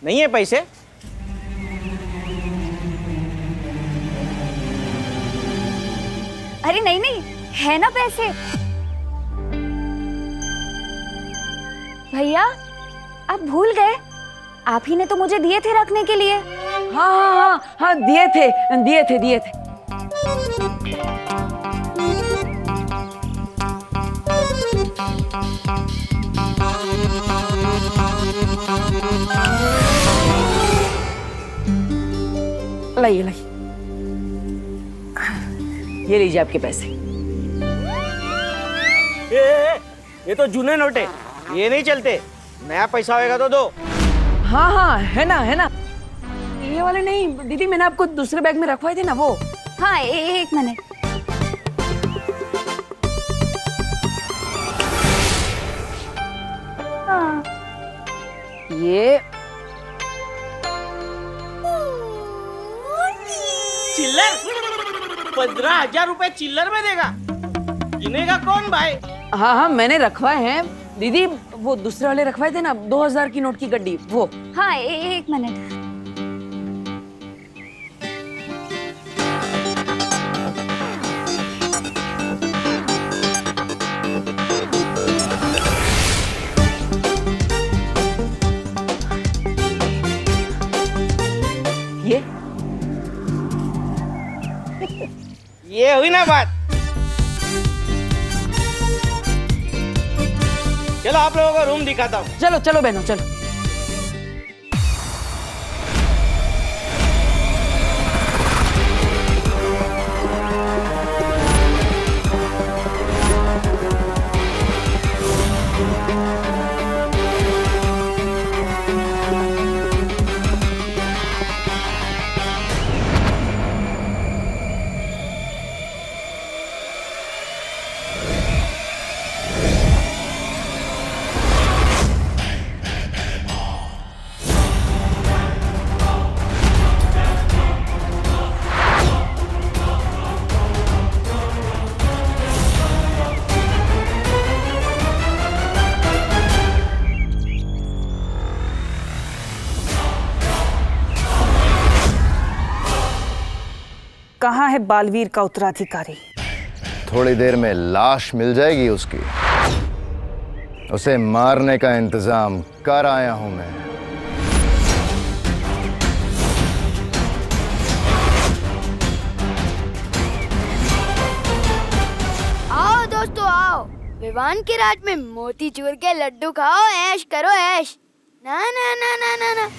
नहीं है पैसे? अरे नहीं नहीं, है ना पैसे। भैया आप भूल गए, आप ही ने तो मुझे दिए थे रखने के लिए। हाँ हाँ हाँ हाँ, दिए थे। लाइए ये लीजिए आपके पैसे। ये तो जूने नोट है, ये नहीं चलते। नया पैसा होएगा तो दो। हाँ हाँ, है ना। ये वाले नहीं दीदी, मैंने आपको दूसरे बैग में रखवाए थे ना वो। हाँ एक मिनट। हाँ ये चिल्लर 15,000 रुपए चिल्लर में देगा? गिनेगा कौन भाई? हाँ हाँ, मैंने रखवाए हैं दीदी, वो दूसरे वाले रखवाए थे ना 2000 की नोट की गड्डी, वो। हाँ एक मिनट। ये हुई ना बात। चलो आप लोगों को रूम दिखाता हूँ। चलो चलो बहनों, चलो। कहाँ है बालवीर का उत्तराधिकारी? थोड़ी देर में लाश मिल जाएगी उसकी। उसे मारने का इंतजाम कर आया हूं मैं। आओ दोस्तों आओ, विवान के राज में मोतीचूर के लड्डू खाओ, ऐश करो ऐश। ना ना ना ना ना ना।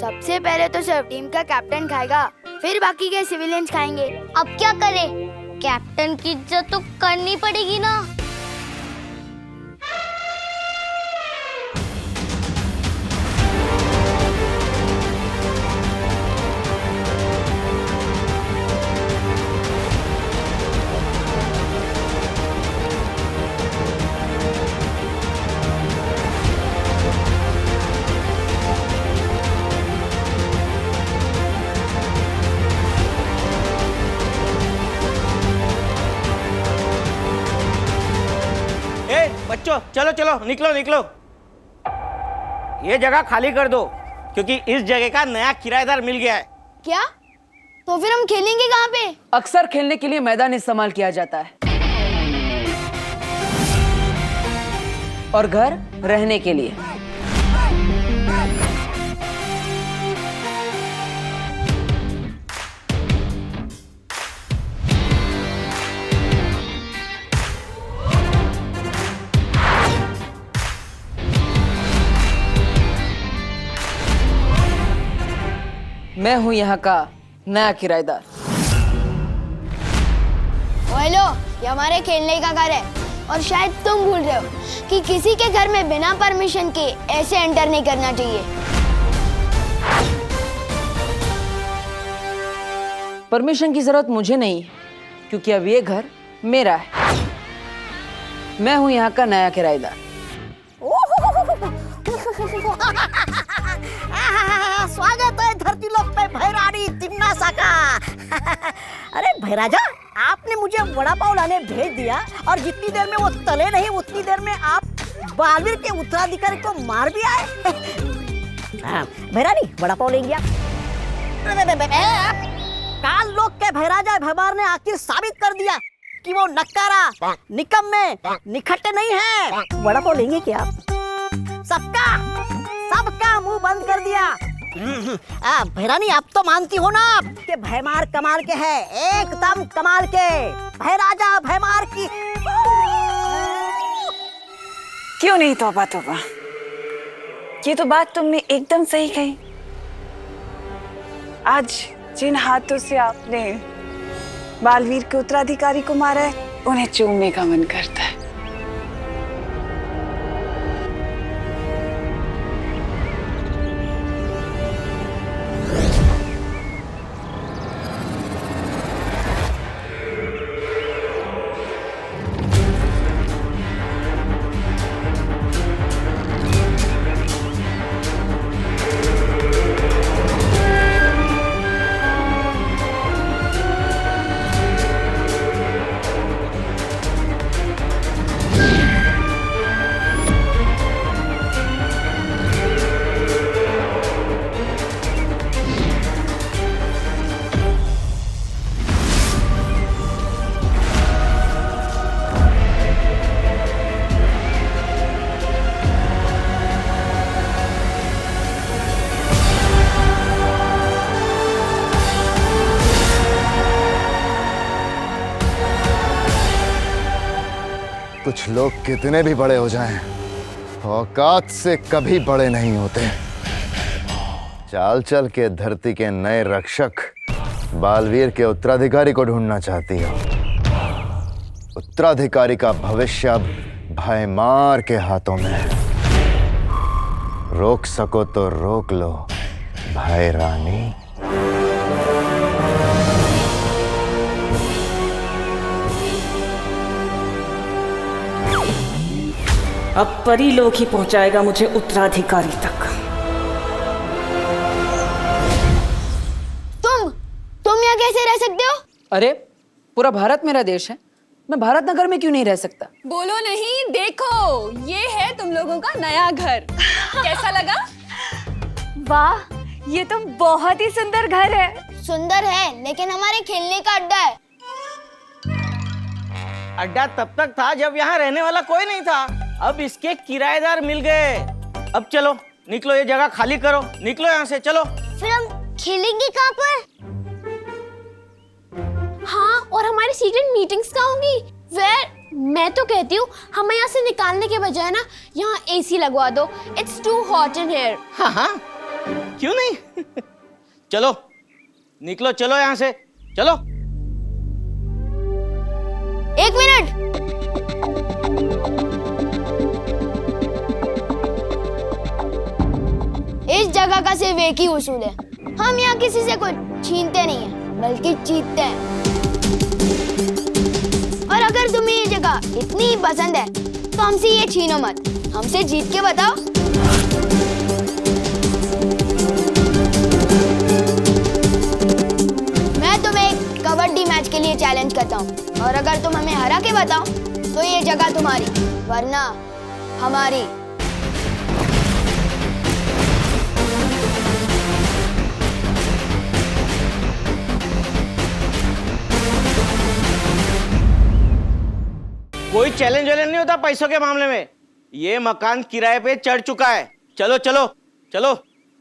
सबसे पहले तो सिर्फ टीम का कैप्टन खाएगा, फिर बाकी के सिविलियंस खाएंगे। अब क्या करें? कैप्टन की इज्जत तो करनी पड़ेगी ना। बच्चों चलो चलो निकलो निकलो, ये जगह खाली कर दो क्योंकि इस जगह का नया किराएदार मिल गया है। क्या? तो फिर हम खेलेंगे कहाँ पे? अक्सर खेलने के लिए मैदान इस्तेमाल किया जाता है और घर रहने के लिए। मैं हूं यहाँ का नया किराएदार। हेलो, ये हमारे खेलने का घर है और शायद तुम भूल रहे हो कि किसी के घर में बिना परमिशन के ऐसे एंटर नहीं करना चाहिए। परमिशन की जरूरत मुझे नहीं क्योंकि अब ये घर मेरा है। मैं हूं यहाँ का नया किराएदार। स्वागत है धरती लोक पे भैरानी तिम्नासा का। अरे भैराजा, आपने मुझे वड़ा पाव लाने भेज दिया और जितनी देर में वो तले नहीं उतनी देर में आप बालवीर के उत्तराधिकारी को मार भी आए। हाँ, भैरानी वड़ा पाव लेंगे आप? काल लोग के भैराजा भैमार ने आखिर साबित कर दिया कि वो नक्कारा, निकम्मे, निखट्टे नहीं है। वड़ा पाव लेंगे क्या आप? सबका मुंह बंद कर दिया। भैरानी आप तो मानती हो ना कि भैमार कमाल के है, एकदम कमाल के। भैराजा भैमार की क्यों नहीं तौबा तौबा, ये तो बात तुमने एकदम सही कही। आज जिन हाथों से आपने बालवीर के उत्तराधिकारी को मारा है, उन्हें चूमने का मन करता है। कुछ लोग कितने भी बड़े हो जाएं, औकात से कभी बड़े नहीं होते। चाल चल के धरती के नए रक्षक बालवीर के उत्तराधिकारी को ढूंढना चाहती हो। उत्तराधिकारी का भविष्य अब भैमार के हाथों में है। रोक सको तो रोक लो भैरानी। अब परी लोग ही पहुंचाएगा मुझे उत्तराधिकारी तक। तुम यहाँ कैसे रह सकते हो? अरे पूरा भारत मेरा देश है, मैं भारत नगर में क्यों नहीं रह सकता? बोलो नहीं, देखो ये है तुम लोगों का नया घर। कैसा लगा? वाह, ये तो बहुत ही सुंदर घर है। सुंदर है, लेकिन हमारे खेलने का अड्डा है। अड्डा तब तक था जब यहाँ रहने वाला कोई नहीं था। अब इसके किराएदार मिल गए। अब चलो निकलो, ये जगह खाली करो, निकलो यहाँ से, चलो। फिर हम खेलेंगे कहाँ पर? हाँ, और हमारी सीक्रेट मीटिंग्स कहाँ होंगी? मैं तो कहती हूँ हमें यहाँ से निकालने के बजाय ना यहाँ एसी लगवा दो। It's too hot in here. हाँ, क्यों नहीं? चलो निकलो, चलो यहाँ से, चलो। एक मिनट, इस जगह का सिर्फ एक ही उसूल है, हम यहाँ किसी से कुछ छीनते नहीं हैं, बल्कि जीतते हैं। और अगर तुम्हें ये जगह इतनी ही पसंद है तो हमसे ये छीनो मत, हमसे जीत के बताओ। मैं तुम्हें एक कबड्डी मैच के लिए चैलेंज करता हूँ, और अगर तुम हमें हरा के बताओ तो ये जगह तुम्हारी, वरना हमारी। कोई चैलेंज वैलेंज नहीं होता पैसों के मामले में। ये मकान किराए पे चढ़ चुका है। चलो चलो चलो,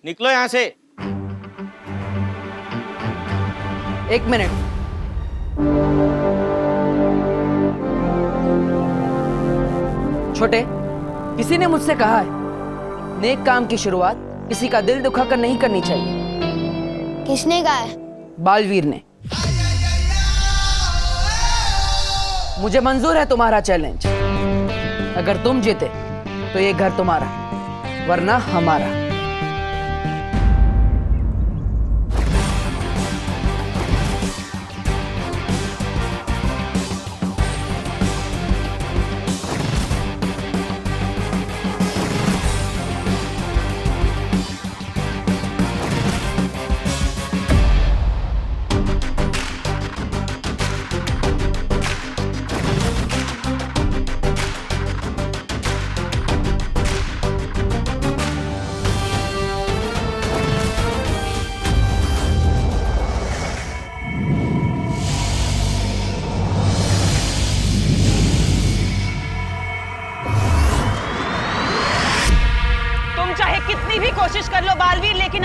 निकलो यहाँ से। एक मिनट, छोटे, किसी ने मुझसे कहा है नेक काम की शुरुआत किसी का दिल दुखाकर नहीं करनी चाहिए। किसने कहा है? बालवीर ने। मुझे मंजूर है तुम्हारा चैलेंज। अगर तुम जीते तो ये घर तुम्हारा, वरना हमारा।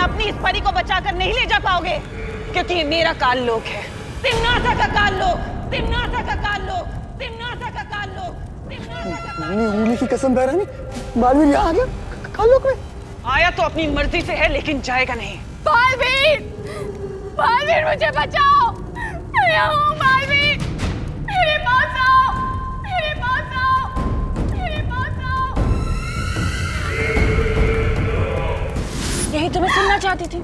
अपनी इस परी को बचाकर नहीं ले जा पाओगे, क्योंकि ये मेरा काल लोक है। तिम्नासा का काल लोक, तिम्नासा का काल लोक, तिम्नासा का काल लोक, तिम्नासा का काल लोक। उंगली की कसम बहरानी, बालवीर यहाँ आ गया काल लोक में। आया तो अपनी मर्जी से है, लेकिन जाएगा नहीं। बालवीर, बालवीर मुझे बचाओ। मैं यहाँ हूँ बालवीर, मेरे पास आओ, मेरे पास आओ, मेरे पास आओ। यही तो मैं सुनना चाहती थी।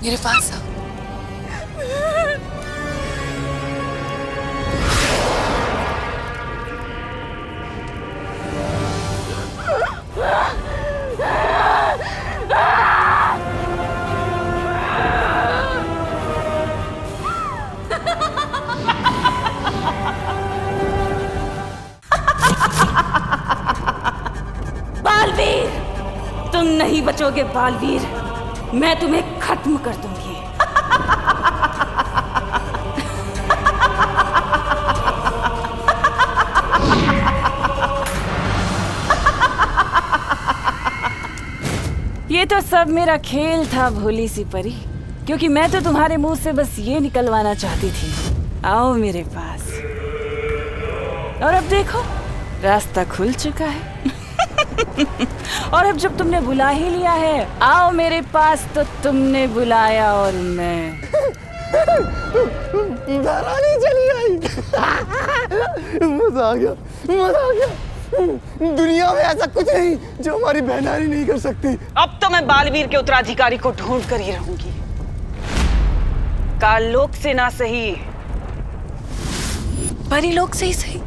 मेरे पास आओ। बालवीर, तुम नहीं बचोगे बालवीर, मैं तुम्हें खत्म कर दूंगी। ये तो सब मेरा खेल था भोली सी परी, क्योंकि मैं तो तुम्हारे मुंह से बस ये निकलवाना चाहती थी, आओ मेरे पास। और अब देखो, रास्ता खुल चुका है। और अब जब तुमने बुला ही लिया है, आओ मेरे पास, तो तुमने बुलाया और मैं बहरानी चली आई। मजा आ गया, मजा आ गया। दुनिया में ऐसा कुछ नहीं जो हमारी बहनारी नहीं कर सकती। अब तो मैं बालवीर के उत्तराधिकारी को ढूंढ कर ही रहूंगी। काल लोक से ना सही, परी लोक से ही सही।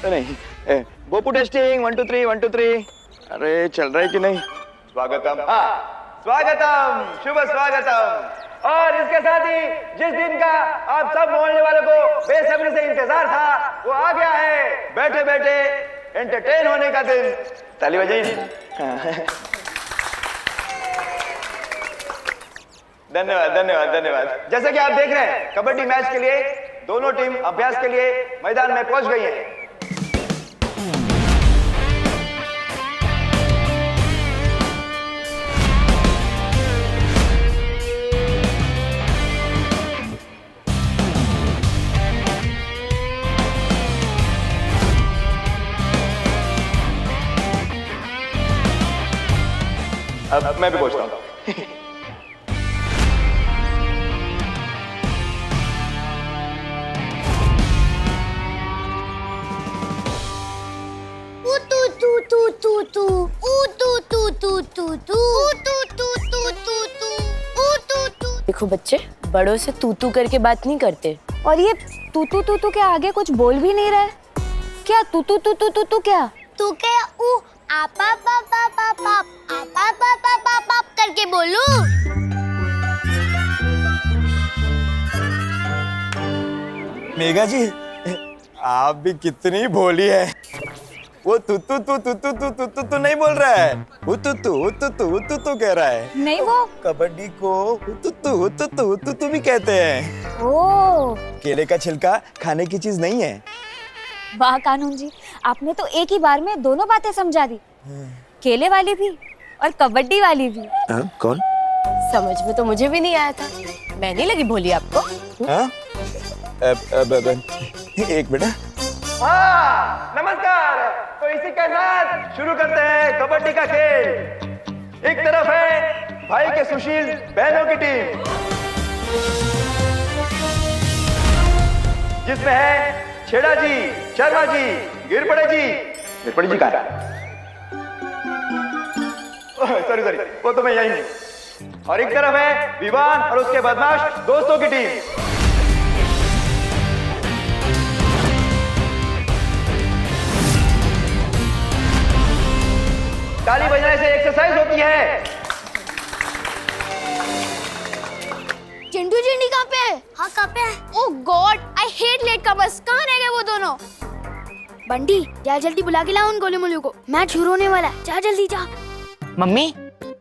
नहीं, बोपू टेस्टिंग 1 2 3 1 2 3। अरे चल रहा है कि नहीं? स्वागतम, हाँ स्वागतम, शुभ स्वागतम। और इसके साथ ही जिस दिन का आप सब मोहल्ले वालों को बेसब्री से इंतजार था, वो आ गया है। बैठे बैठे एंटरटेन होने का दिन। ताली बजाइए। धन्यवाद धन्यवाद धन्यवाद। जैसे कि आप देख रहे हैं, कबड्डी मैच के लिए दोनों टीम अभ्यास के लिए मैदान में पहुंच गई है। अब मैं भी पहुंचता हूँ। देखो बच्चे, बड़ों से तू तू करके बात नहीं करते। और ये तू तू के आगे कुछ बोल भी नहीं रहा है। क्या तू क्या? तू क्या ऊ आपा पापा पापा आपा पापा पापा करके बोलूं? मेघा जी, आप भी कितनी भोली है। वो तू नहीं बोल रहा है, तू कह रहा है। नहीं, वो कबड्डी को तू भी कहते हैं। ओ, केले का छिलका खाने की चीज नहीं है। वाह कानून जी, आपने तो एक ही बार में दोनों बातें समझा दी, केले वाली भी और कबड्डी वाली भी। कौन? समझ में तो मुझे भी नहीं आया था। मैं नहीं लगी भोली आपको? एक बेटा। हाँ, नमस्कार। तो इसी के साथ शुरू करते हैं कबड्डी का खेल। एक तरफ है भाई के सुशील बहनों की टीम, जिसमें है छेड़ा जी, शर्मा जी, गिरपड़े जी कहाँ है? सॉरी वो तो मैं यही हूँ। और एक तरफ है विवान और उसके बदमाश दोस्तों की टीम। ताली बजाने से एक्सरसाइज होती है, चिंडी कहाँ पे है? हाँ कहाँ पे है? Oh god, I hate latecomers. कहाँ रह गए वो दोनों? बंटी जा जल्दी बुला के लाओ उन गोले मोलू को, मैच शुरू होने वाला है। जा जल्दी जा। मम्मी,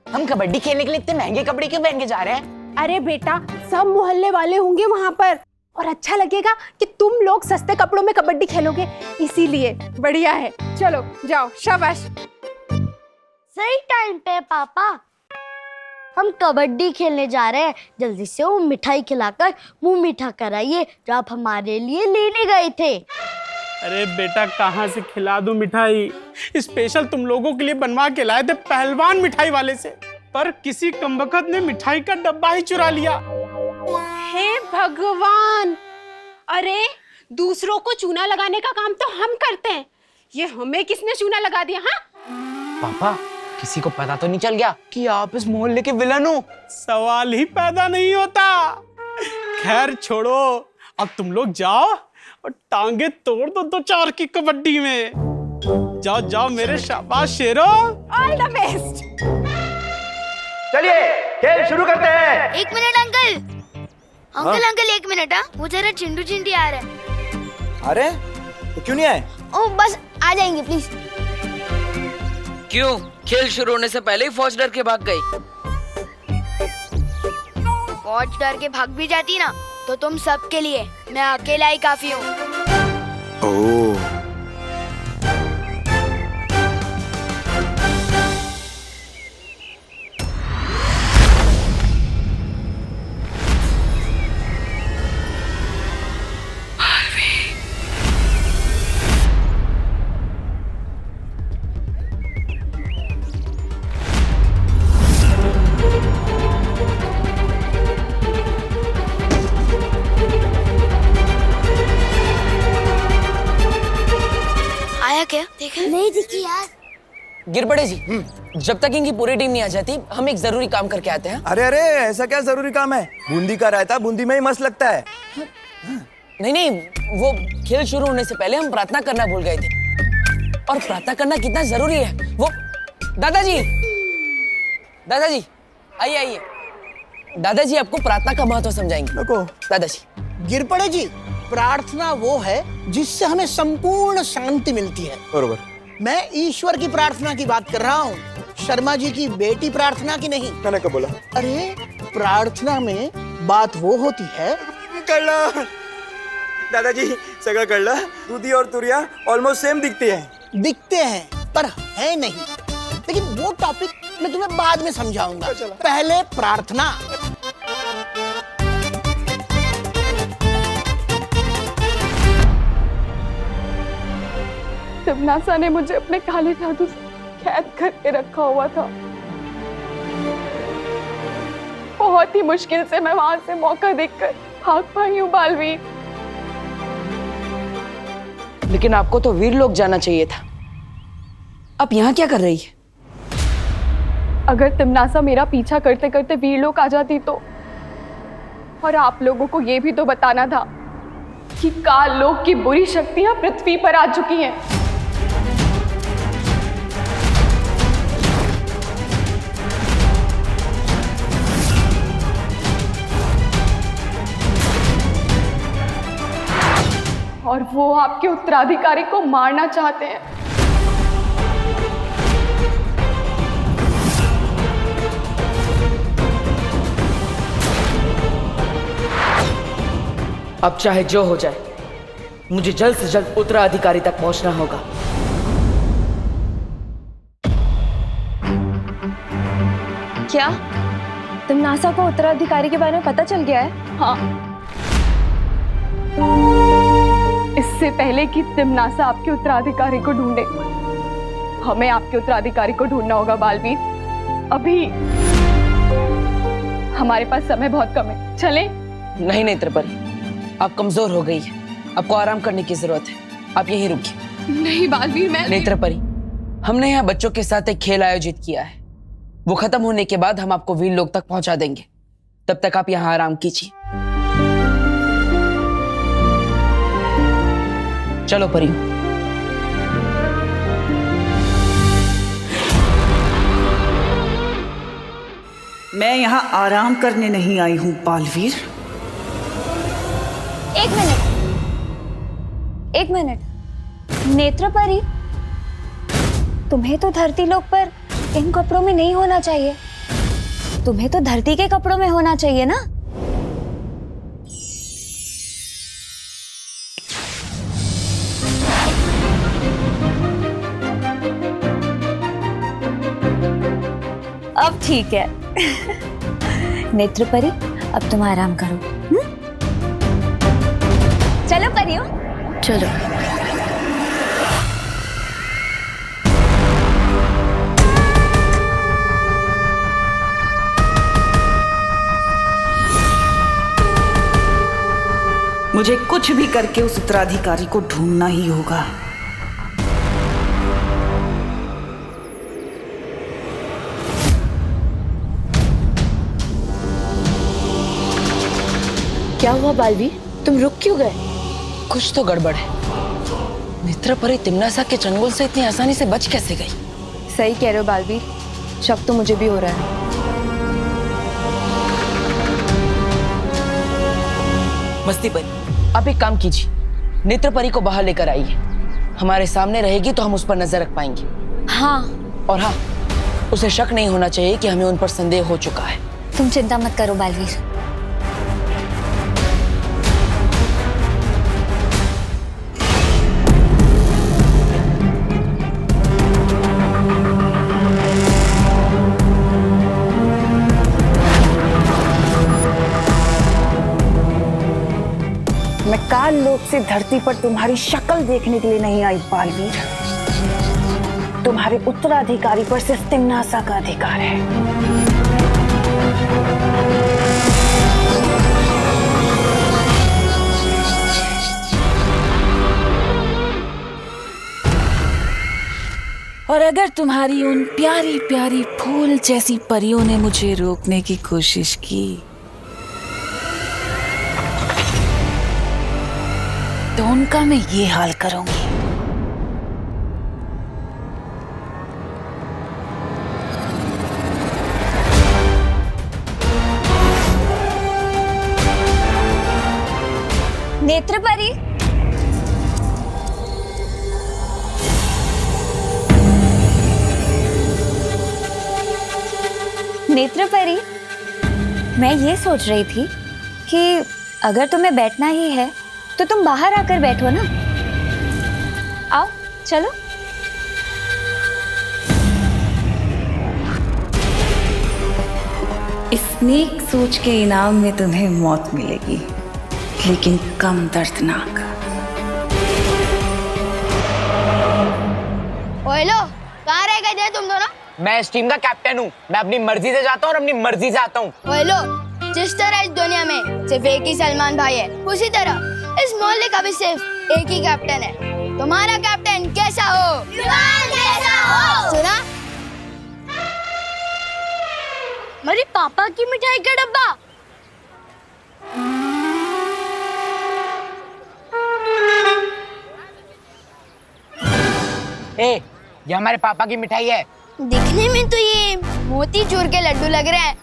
हम कबड्डी खेलने के लिए इतने महंगे कपड़े क्यों पहन के जा रहे हैं? अरे बेटा, सब मोहल्ले वाले होंगे वहाँ पर और अच्छा लगेगा कि तुम लोग सस्ते कपड़ों में कबड्डी खेलोगे, इसीलिए बढ़िया है। चलो जाओ, शाबाश। सही टाइम पे पापा, हम कबड्डी खेलने जा रहे हैं। जल्दी से वो मिठाई खिलाकर मुंह मीठा कराइए जो आप हमारे लिए लेने गए थे। अरे बेटा, कहाँ से खिला दूं मिठाई? स्पेशल तुम लोगों के लिए बनवा के लाए थे पहलवान मिठाई वाले से, पर किसी कमबख्त ने मिठाई का डब्बा ही चुरा लिया। हे भगवान! अरे दूसरों को चूना लगाने का काम तो हम करते हैं, ये हमें किसने चूना लगा दिया? हाँ पापा, किसी को पता तो नहीं चल गया कि आप इस मोहल्ले के विलन हो? सवाल ही पैदा नहीं होता। खैर छोड़ो, अब तुम लोग जाओ और टांगे तोड़ दो 2-4 की कबड्डी में। जाओ जाओ मेरे शाबाश शेरो। All the best. चलिए खेल शुरू करते हैं। 1 मिनट अंकल, अंकल 1 मिनट। हाँ, वो जरा चिंटू चिंटी आ रहे हैं। अरे तो क्यों नहीं आए? ओ बस आ जाएंगे प्लीज। क्यों? खेल शुरू होने से पहले ही फौज डर के भाग गई? फौज डर के भाग भी जाती ना तो तुम सबके लिए मैं अकेला ही काफी हूँ। ओह, क्या देखा? नहीं दिखी यार। गिरबड़े जी, जब तक इनकी पूरी टीम नहीं आ जाती, हम एक जरूरी काम करके आते हैं। अरे अरे, ऐसा क्या जरूरी काम है? बूंदी का रायता बूंदी में ही मस्त लगता है। नहीं, वो खेल शुरू होने से पहले हम प्रार्थना करना भूल गए थे, और प्रार्थना करना कितना जरूरी है वो। दादाजी आइए। दादाजी आपको प्रार्थना का महत्व समझाएंगे। दादाजी। गिरपड़े जी, प्रार्थना वो है जिससे हमें संपूर्ण शांति मिलती है। बरोबर। मैं ईश्वर की प्रार्थना की बात कर रहा हूँ, शर्मा जी की बेटी प्रार्थना की नहीं। मैंने कब बोला? अरे प्रार्थना में बात वो होती है। कळला दादाजी, सगळं कळलं। दूधी और तुरिया ऑलमोस्ट सेम दिखती हैं पर है नहीं। लेकिन वो टॉपिक मैं तुम्हें बाद में समझाऊंगा, पहले प्रार्थना। तिमनासा ने मुझे अपने काले जादू से कैद करके रखा हुआ था। बहुत ही मुश्किल से मैं वहां से मौका देखकर भाग पाई हूँ बालवीर। लेकिन आपको तो वीर लोग जाना चाहिए था। आप यहाँ क्या कर रही है? अगर तिमनासा मेरा पीछा करते करते वीर लोग आ जाती तो, और आप लोगों को ये भी तो बताना था कि काल लोक की बुरी शक्तियां पृथ्वी पर आ चुकी हैं। और वो आपके उत्तराधिकारी को मारना चाहते हैं। अब चाहे जो हो जाए, मुझे जल्द से जल्द उत्तराधिकारी तक पहुंचना होगा। क्या तिमनासा को उत्तराधिकारी के बारे में पता चल गया है? हाँ। इससे पहले कि तिमनासा आपके उत्तराधिकारी को ढूंढे, हमें आपके उत्तराधिकारी को ढूंढना होगा बालवीर। अभी हमारे पास समय बहुत कम है, चलें? नहीं त्रिपरी, आप कमजोर हो गई है, आपको आराम करने की जरूरत है। आप यहीं रुकिए। नहीं बालवीर, मैं नेत्रपरी, हमने यहाँ बच्चों के साथ एक खेल आयोजित किया है। वो खत्म होने के बाद हम आपको वीर लोक तक पहुंचा देंगे। तब तक आप यहाँ आराम कीजिए। चलो परियों। मैं यहाँ आराम करने नहीं आई हूँ बालवीर, एक मिनट, नेत्रपरी, तुम्हें तो धरती लोक पर इन कपड़ों में नहीं होना चाहिए। तुम्हें तो धरती के कपड़ों में होना चाहिए ना। अब ठीक है। नेत्रपरी, अब तुम आराम करो। चलो परियो, चलो। मुझे कुछ भी करके उस उत्तराधिकारी को ढूंढना ही होगा। क्या हुआ बालवीर, तुम रुक क्यों गए? कुछ तो गड़बड़ है। नेत्रपरी तिम्नासा के चंगुल से इतनी आसानी से बच कैसे गई? सही कह रहे हो बालवीर, शक तो मुझे भी हो रहा है। मस्ती परी, आप एक काम कीजिए, नेत्रपरी को बाहर लेकर आइए। हमारे सामने रहेगी तो हम उस पर नजर रख पाएंगे। हाँ। और हाँ, उसे शक नहीं होना चाहिए कि हमें उन पर संदेह हो चुका है। तुम चिंता मत करो बालवीर। मैं काल लोक से धरती पर तुम्हारी शक्ल देखने के लिए नहीं आई बालवीर। तुम्हारे उत्तराधिकारी पर सिर्फ तिम्नासा का अधिकार है। और अगर तुम्हारी उन प्यारी प्यारी फूल जैसी परियों ने मुझे रोकने की कोशिश की तो उनका मैं ये हाल करूंगी। नेत्रपरी, नेत्रपरी, मैं ये सोच रही थी कि अगर तुम्हें बैठना ही है तो तुम बाहर आकर बैठो ना। आओ, चलो। इस नेक सोच के इनाम में तुम्हें मौत मिलेगी, लेकिन कम दर्दनाक। ओए लो, कहाँ रह गए थे तुम दोनों? मैं इस टीम का कैप्टन हूँ। मैं अपनी मर्जी से जाता हूँ और अपनी मर्जी से आता हूँ। ओए लो, जिस तरह इस दुनिया में सिर्फ एक ही सलमान भाई है, उसी तरह इस मोहल्ले का भी सिर्फ एक ही कैप्टन है। तुम्हारा कैप्टन कैसा हो? जैसा हो। सुना? मेरे पापा की मिठाई का डब्बा। ए, ये हमारे पापा की मिठाई है। दिखने में तो ये मोती चूर के लड्डू लग रहे हैं।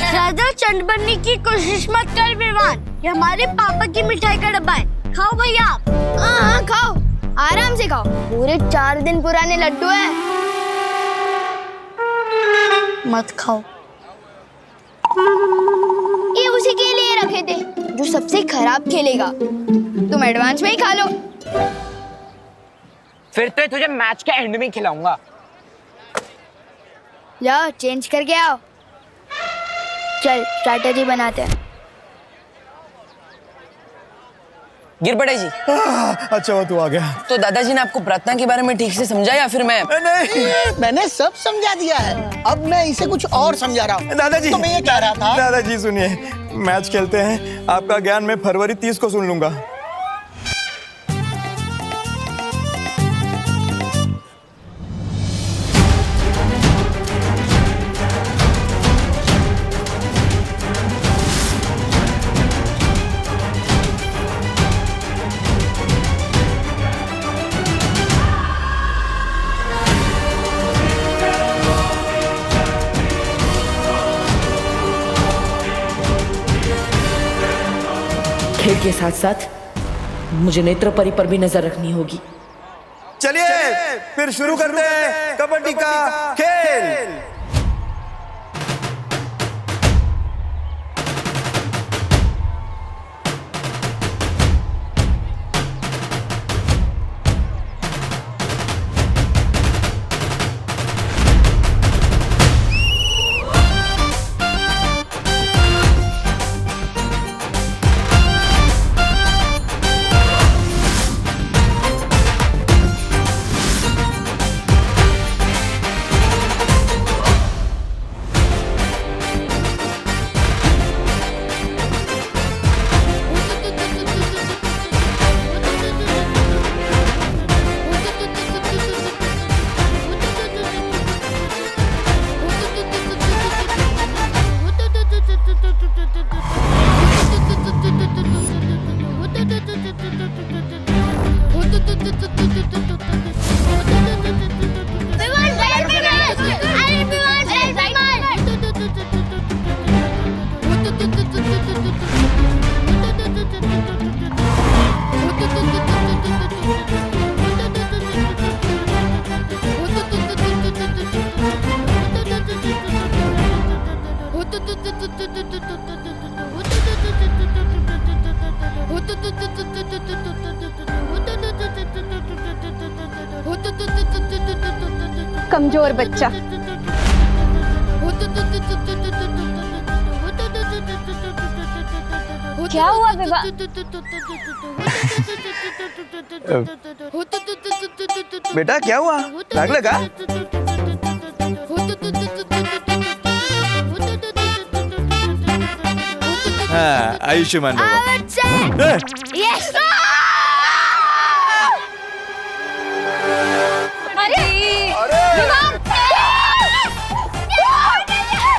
ज्यादा चंड बनने की कोशिश मत कर विवान, ये हमारे पापा की मिठाई का डब्बा है। खाओ भैया। हाँ, खाओ, आराम से खाओ। पूरे 4 दिन पुराने लड्डू हैं। मत खाओ, ये उसी के लिए रखे थे जो सबसे खराब खेलेगा। तुम एडवांस में ही खा लो। फिर तो तुझे मैच के एंड में खिलाऊंगा। जाओ, चेंज करके आओ। चल, स्ट्रैटेजी बनाते हैं। गिरबड़े जी। अच्छा वो तू आ गया। तो दादाजी ने आपको प्रार्थना के बारे में ठीक से समझा या फिर मैं? नहीं, मैंने सब समझा दिया है। अब मैं इसे कुछ और समझा रहा हूँ। दादाजी, तो मैं ये कह रहा था। दादाजी सुनिए, मैच खेलते हैं। आपका ज्ञान मैं फरवरी 30 को सुन लूंगा। खेल के साथ साथ मुझे नेत्रपरी पर भी नजर रखनी होगी। चलिए फिर शुरू करते हैं कबड्डी का खेल। कमजोर बच्चा। क्या हुआ विवाह? बेटा क्या हुआ, दाग लगा? हाँ, आयुष्मान भव। यस।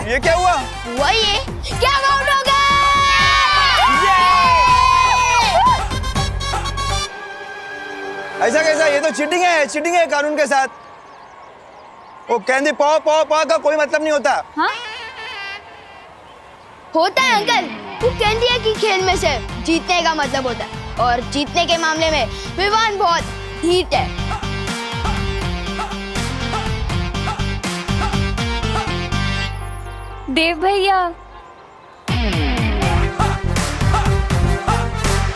ये क्या हुआ? ये क्या आउट हो गया? ऐसा कैसा? ये तो चीटिंग है कानून के साथ। वो कहती पौ पौ पौ का कोई मतलब नहीं होता। हाँ? होता है अंकल। वो कहती है कि खेल में से जीतने का मतलब होता है, और जीतने के मामले में विवान बहुत हीट है। देव भैया।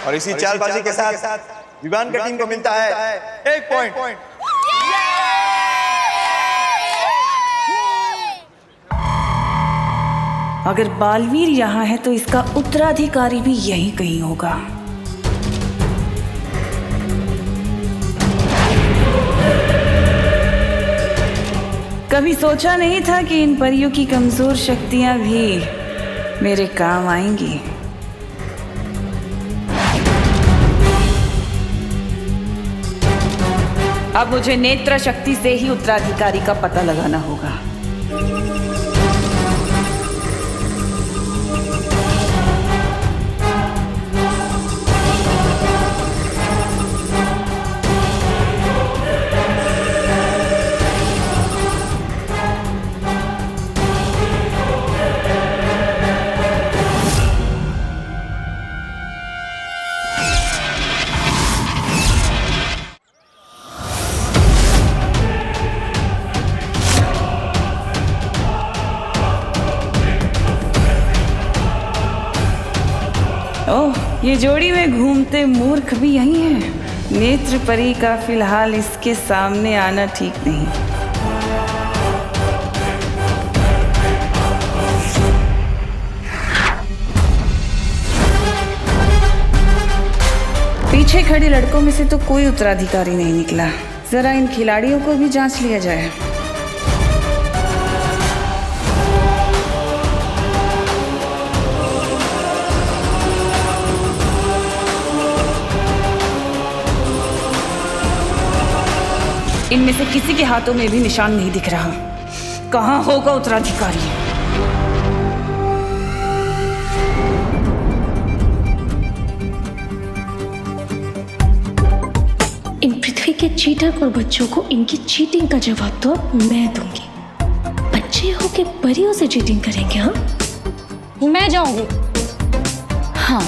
और इसी चालबाजी के साथ विवान का टीम को मिलता है 1 पॉइंट। अगर बालवीर यहाँ है तो इसका उत्तराधिकारी भी यहीं कहीं होगा। कभी सोचा नहीं था कि इन परियों की कमजोर शक्तियां भी मेरे काम आएंगी। अब मुझे नेत्र शक्ति से ही उत्तराधिकारी का पता लगाना होगा। ओह, ये जोड़ी में घूमते मूर्ख भी यही हैं। नेत्र परी का फिलहाल इसके सामने आना ठीक नहीं। पीछे खड़े लड़कों में से तो कोई उत्तराधिकारी नहीं निकला। जरा इन खिलाड़ियों को भी जांच लिया जाए। इनमें से किसी के हाथों में भी निशान नहीं दिख रहा। कहाँ होगा उत्तराधिकारी? इन पृथ्वी के चीटर और बच्चों को इनकी चीटिंग का जवाब तो अब मैं दूंगी। बच्चे हो के परियों से चीटिंग करेंगे? हाँ, मैं जाऊंगी। हाँ,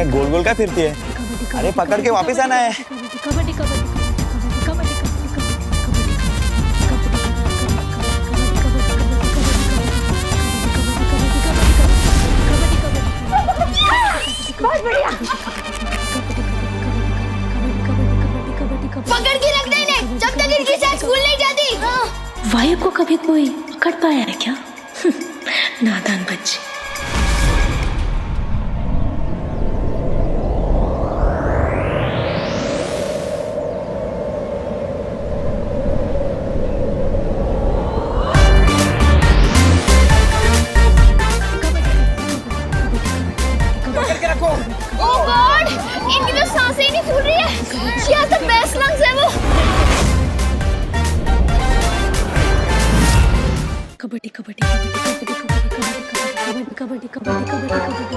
ये गोल गोल क्या फिरती है? अरे पकड़ के वापस आना है। बहुत बढ़िया। पकड़ के रख दे इन्हें, जब तक इनकी साथ स्कूल नहीं जाती। वायु को कभी कोई पकड़ पाया है क्या? नादान बच्चे। Oh God! इनकी तो सांसें ही नहीं फूल रही है। She has the best lungs ever. Kabaddi kabaddi kabaddi kabaddi kabaddi kabaddi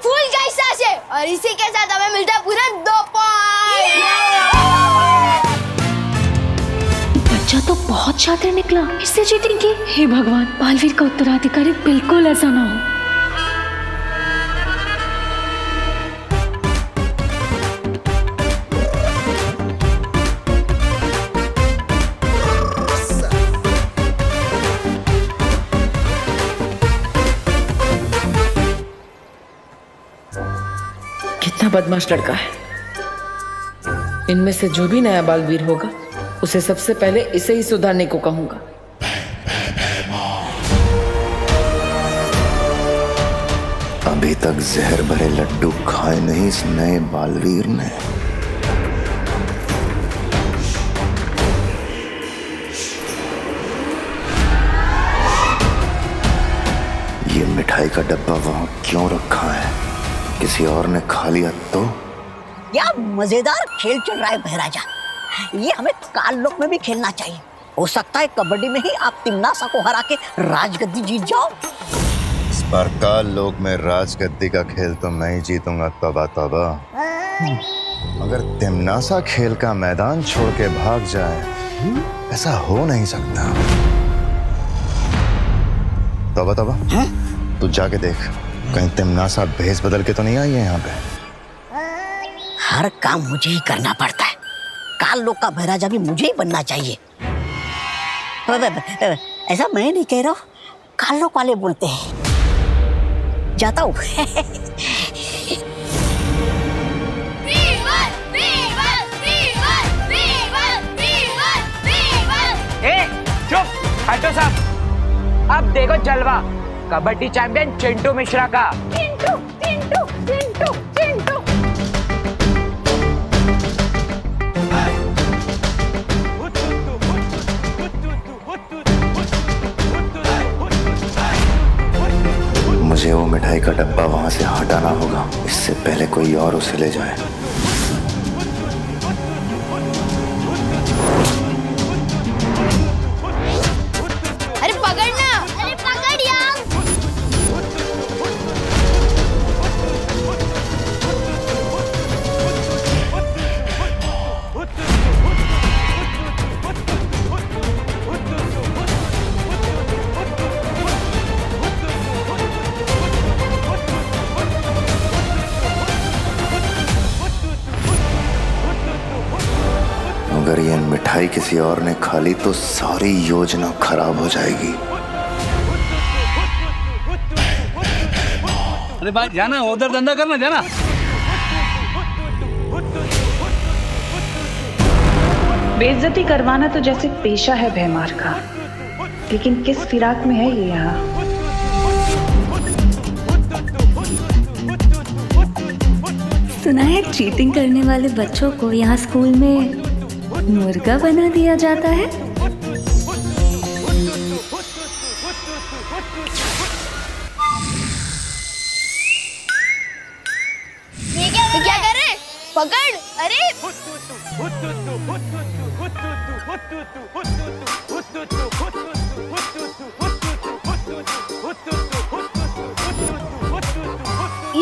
फूल गई सांसें और इसी के साथ हमें मिलता है पूरा 2 पॉइंट। बच्चा तो बहुत शातिर निकला, इससे चीटिंग की। हे भगवान, बालवीर का उत्तराधिकारी बिल्कुल ऐसा ना हो। कितना बदमाश लड़का है। इनमें से जो भी नया बालवीर होगा उसे सबसे पहले इसे ही सुधारने को कहूंगा। अभी तक जहर भरे लड्डू खाए नहीं इस नए बालवीर ने। ये मिठाई का डब्बा वहां क्यों रखा है? किसी और ने खा लिया तो? क्या मजेदार खेल चल रहा है बहराजा। ये हमें काल लोक में भी खेलना चाहिए। हो सकता है कबड्डी में ही आप तिम्नासा को हरा के राजगद्दी जीत जाओ। इस बार काल लोक में राजगद्दी का खेल तो मैं ही जीतूंगा। तौबा तौबा। मगर तिम्नासा खेल का मैदान छोड़ के भाग जाए, ऐसा हो नहीं सकता। तौबा तौबा। तू जाके देख, कहीं तिम्नासा भेस बदल के तो नहीं आई है यहाँ पे। हर काम मुझे ही करना पड़ता है। काल लोक का बहराजा भी मुझे ही बनना चाहिए। ऐसा मैं नहीं कह रहा हूँ, काल लोक वाले बोलते हैं। जाता हूँ। चुप, हटो साहब। अब देखो जलवा कबड्डी चैंपियन चिंटू मिश्रा का। चिंटू चिंटू चिंटू चिंटू। मुझे वो मिठाई का डब्बा वहां से हटाना होगा, इससे पहले कोई और उसे ले जाए। अरे पकड़ना, अरे पकड़ यार। अगर ये मिठाई किसी और ने खा ली तो सारी योजना खराब हो जाएगी। अरे भाई जाना, उधर धंधा करना, जाना। बेइज्जती करवाना तो जैसे पेशा है भैमार का, लेकिन किस फिराक में है ये यहाँ। सुना है चीटिंग करने वाले बच्चों को यहाँ स्कूल में मुर्गा बना दिया जाता है। ये क्या कर रहे हैं? पकड़। अरे ये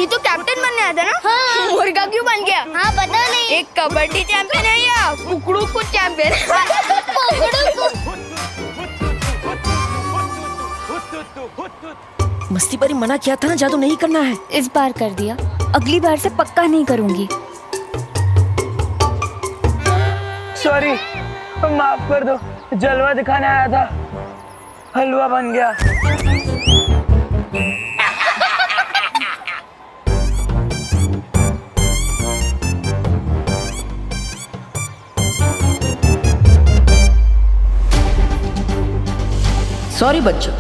तो कैप्टन बनने आया था ना? हाँ। मुर्गा क्यों बन गया? हाँ पता नहीं। एक कबड्डी चैंपियन है या कुकड़ू को चैंपियन? मस्ती परी मना किया था ना, जादू नहीं करना है। इस बार कर दिया, अगली बार से पक्का नहीं करूंगी। सॉरी, माफ कर दो, जलवा दिखाने आया था, हलवा बन गया। सॉरी बच्चों,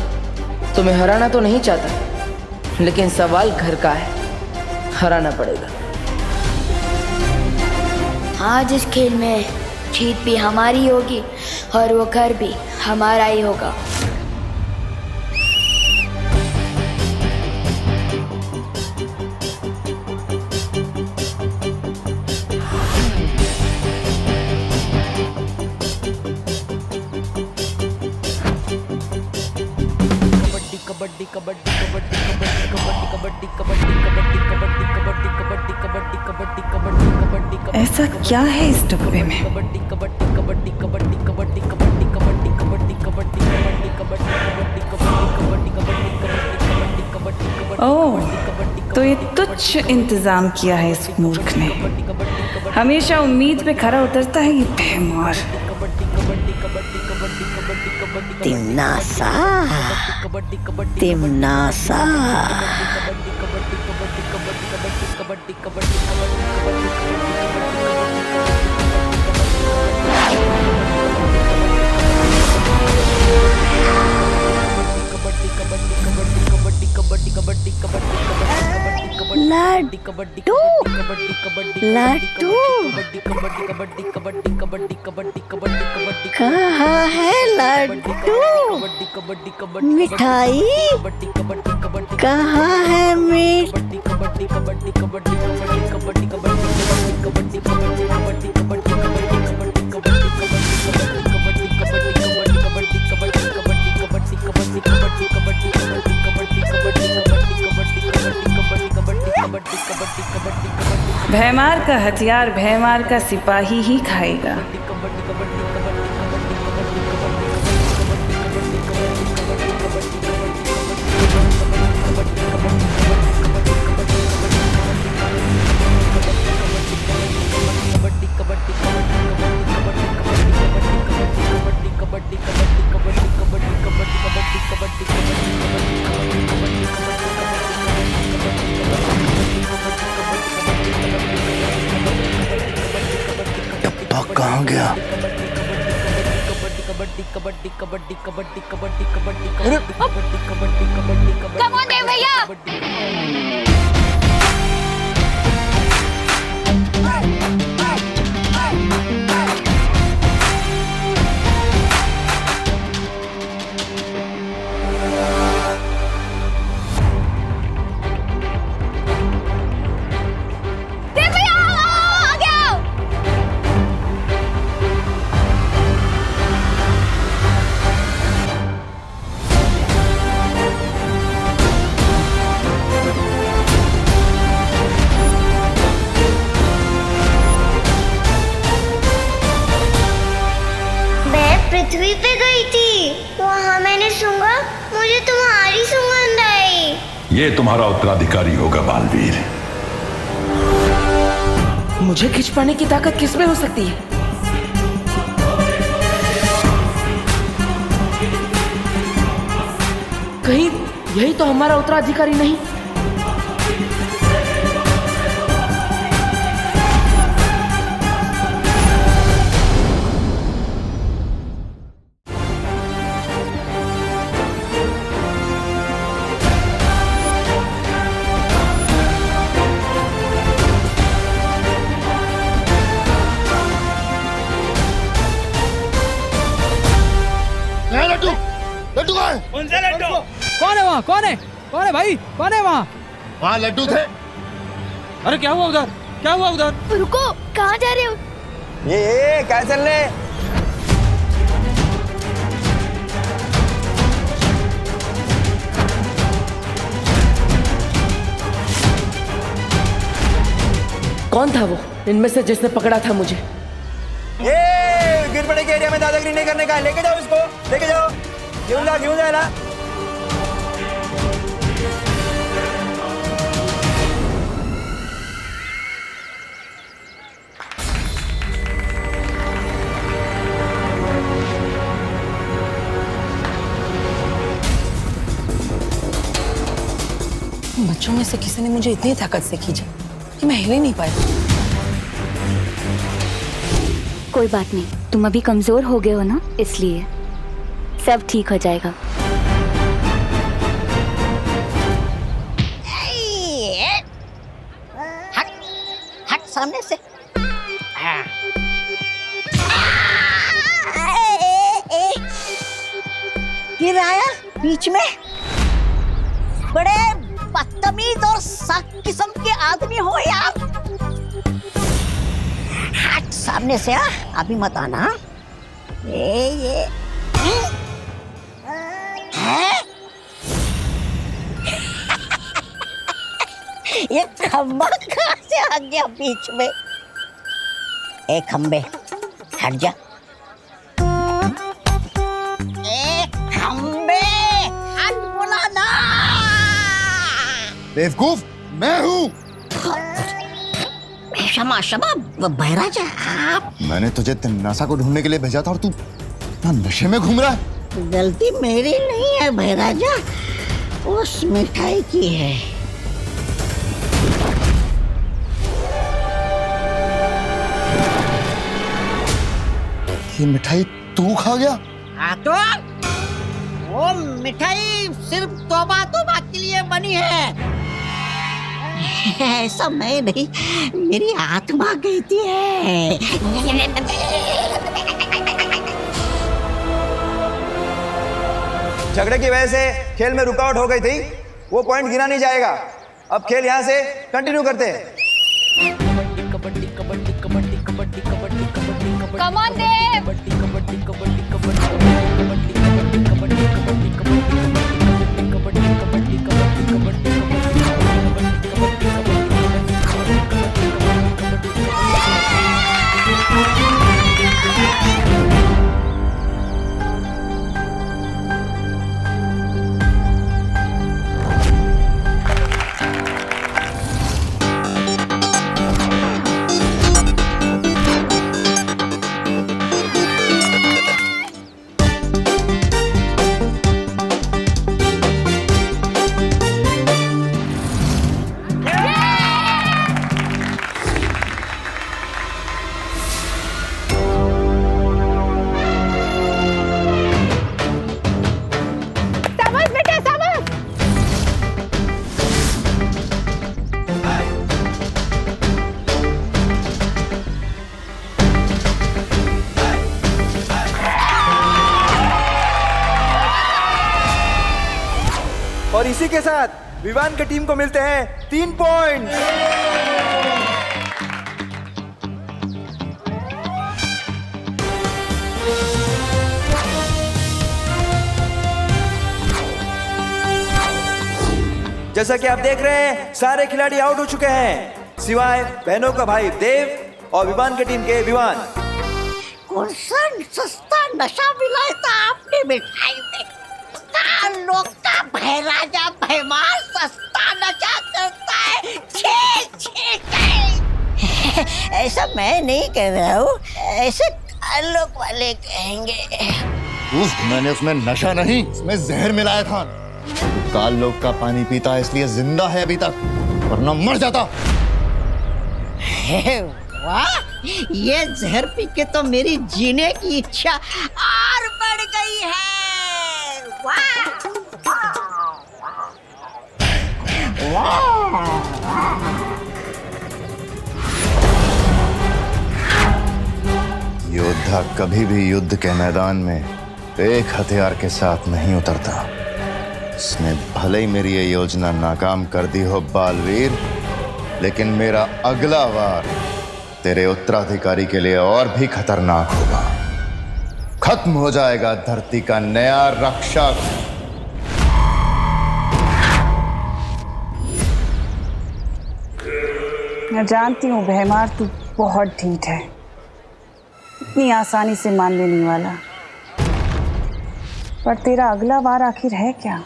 तुम्हें हराना तो नहीं चाहता, लेकिन सवाल घर का है, हराना पड़ेगा। आज इस खेल में जीत भी हमारी होगी और वो घर भी हमारा ही होगा। ऐसा क्या है इस डब्बे में? ओह, तो ये तुच्छ इंतजाम किया है इस मूर्ख ने। हमेशा उम्मीद पे खरा उतरता है ये बेमार। तिमनासा, तिमनासा। लड्डू, लड्डू कहाँ है लड्डू? मिठाई कहाँ है? भैमार का हथियार भैमार का सिपाही ही खाएगा। कहाँ गया? कम ऑन देव भैया। पृथ्वी पे गई थी, वहाँ मैंने सूंघा, मुझे तुम्हारी सुगंध आई। ये तुम्हारा उत्तराधिकारी होगा बालवीर। मुझे खिंच पाने की ताकत किसमें हो सकती है? कहीं यही तो हमारा उत्तराधिकारी नहीं? लड्डू, लड्डू कहाँ है? कौन सा लड्डू? कौन है वहाँ? कौन है? कौन है भाई? कौन है वहाँ? वहाँ लड्डू थे। अरे क्या हुआ उधर? क्या हुआ उधर? रुको, कहाँ जा रहे हो? ये क्या चल रहे? कौन था वो इनमें से जिसने पकड़ा था मुझे? ये गिर पड़े के एरिया में दादागिरी नहीं करने का है। लेके जाओ इसको, लेके जाओ। क्यों जा ना। बच्चों में से किसी ने मुझे इतनी ताकत से खींचा कि मैं हिल ही नहीं पाया। कोई बात नहीं, तुम अभी कमजोर हो गए हो ना, इसलिए सब ठीक हो जाएगा। हट हट सामने से। गिराया बीच में। बड़े बदतमीज और सख्त किस्म के आदमी हो यार। हट सामने से। अभी मत आना। ये है? ये खंबा कहाँ से आ गया बीच में? ए खंबे हट जा। ए खंबे हट बोला ना। बेवकूफ मैं हूँ। क्षमा क्षमा बहराजा आप। मैंने तुझे तिन्नासा को ढूंढने के लिए भेजा था और तू नशे में घूम रहा है। गलती मेरी नहीं है बहराजा, उस मिठाई की है। ये मिठाई तू खा गया? हाँ तो वो मिठाई सिर्फ तौबा के लिए बनी है। ऐसा मैं नहीं, मेरी आत्मा कहती है। झगड़े की वजह से खेल में रुकावट हो गई थी, वो पॉइंट गिना नहीं जाएगा। अब खेल यहाँ से कंटिन्यू करते हैं। कबड्डी कबड्डी कबड्डी कबड्डी कबड्डी कबड्डी कबड्डी कम ऑन देव। कबड्डी कबड्डी कबड्डी कबड्डी कबड्डी कबड्डी कबड्डी कबड्डी कबड्डी कबड्डी कबड्डी कबड्डी और इसी के साथ विवान की टीम को मिलते हैं 3 पॉइंट। जैसा कि आप देख रहे हैं सारे खिलाड़ी आउट हो चुके हैं सिवाय बहनों का भाई देव और विवान की टीम के विवान। कौन सा सस्ता नशा मिलाया था आपने मिठाई में? लोग का बहराजा भैमार सस्ता नशा करता है। छे छे ऐसा मैं नहीं कह रहा हूँ, ऐसे लोग वाले कहेंगे। मैंने उसमें नशा नहीं, उसमें जहर मिलाया था। काल लोग का पानी पीता है इसलिए जिंदा है अभी तक, वरना मर जाता। वाह, ये जहर पी के तो मेरी जीने की इच्छा और बढ़ गई है। योद्धा कभी भी युद्ध के मैदान में एक हथियार के साथ नहीं उतरता। इसने भले ही मेरी ये योजना नाकाम कर दी हो बालवीर, लेकिन मेरा अगला वार तेरे उत्तराधिकारी के लिए और भी खतरनाक होगा। खत्म हो जाएगा धरती का नया रक्षक। मैं जानती हूँ भैमार, तू बहुत ढीठ है, इतनी आसानी से मानने नहीं वाला। पर तेरा अगला वार आखिर है क्या?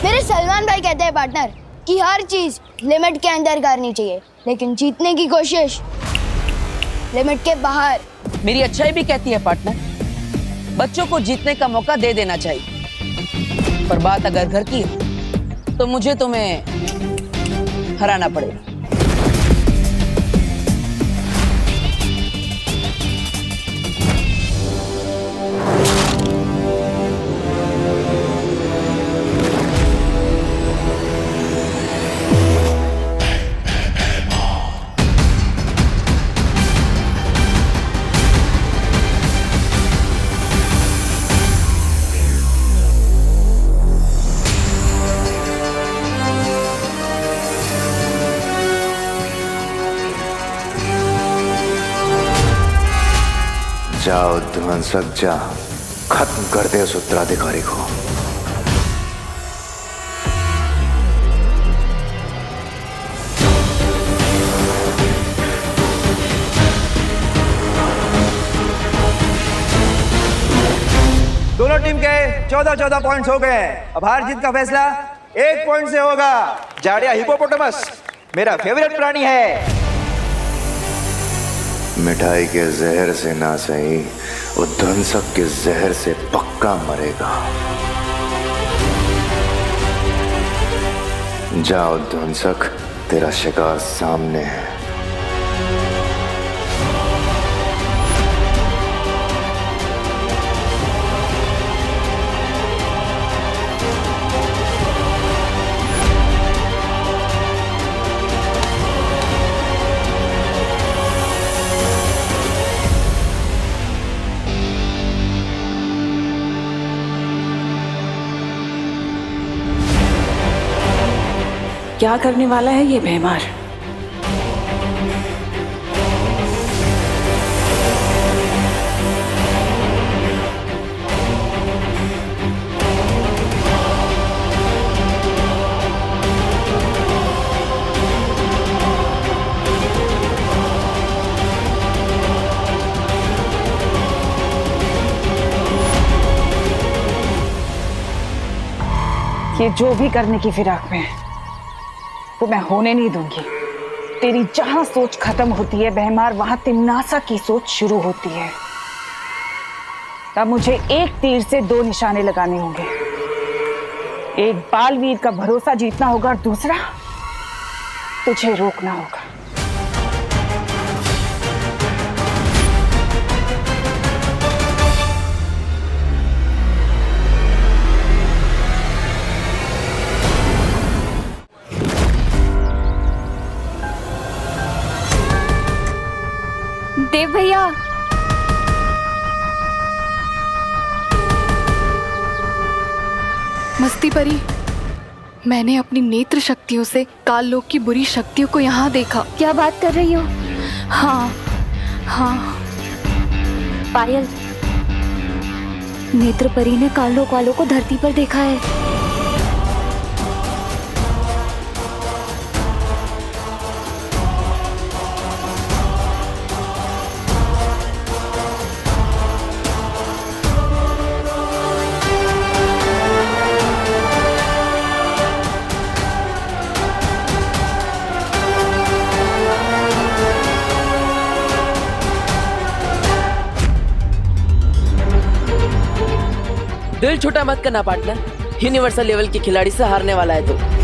मेरे सलमान भाई कहते हैं पार्टनर कि हर चीज लिमिट के अंदर करनी चाहिए, लेकिन जीतने की कोशिश लिमिट के बाहर। मेरी अच्छाई भी कहती है पार्टनर, बच्चों को जीतने का मौका दे देना चाहिए, पर बात अगर घर की हो तो मुझे तुम्हें हराना पड़ेगा। जाओ ध्वंसक जा, खत्म कर दे उस उत्तराधिकारी को। दोनों टीम के 14-14 पॉइंट्स हो गए। अब हार जीत का फैसला 1 पॉइंट से होगा। जाड़िया हिपोपोटामस मेरा फेवरेट प्राणी है। मिठाई के जहर से ना सही, वो ध्वंसक के जहर से पक्का मरेगा। जाओ ध्वंसक, तेरा शिकार सामने है। क्या करने वाला है ये भैमार? ये जो भी करने की फिराक में है वो मैं होने नहीं दूंगी। तेरी जहां सोच खत्म होती है भैमार, वहां तिम्नासा की सोच शुरू होती है। तब मुझे एक तीर से 2 निशाने लगाने होंगे। एक बालवीर का भरोसा जीतना होगा और दूसरा तुझे रोकना होगा। देव भैया, मस्ती परी, मैंने अपनी नेत्र शक्तियों से काल लोक की बुरी शक्तियों को यहाँ देखा। क्या बात कर रही हो? हाँ हाँ। पायल, नेत्र परी ने काल लोक वालों को धरती पर देखा है। दिल छोटा मत करना पार्टनर, यूनिवर्सल लेवल के खिलाड़ी से हारने वाला है तो।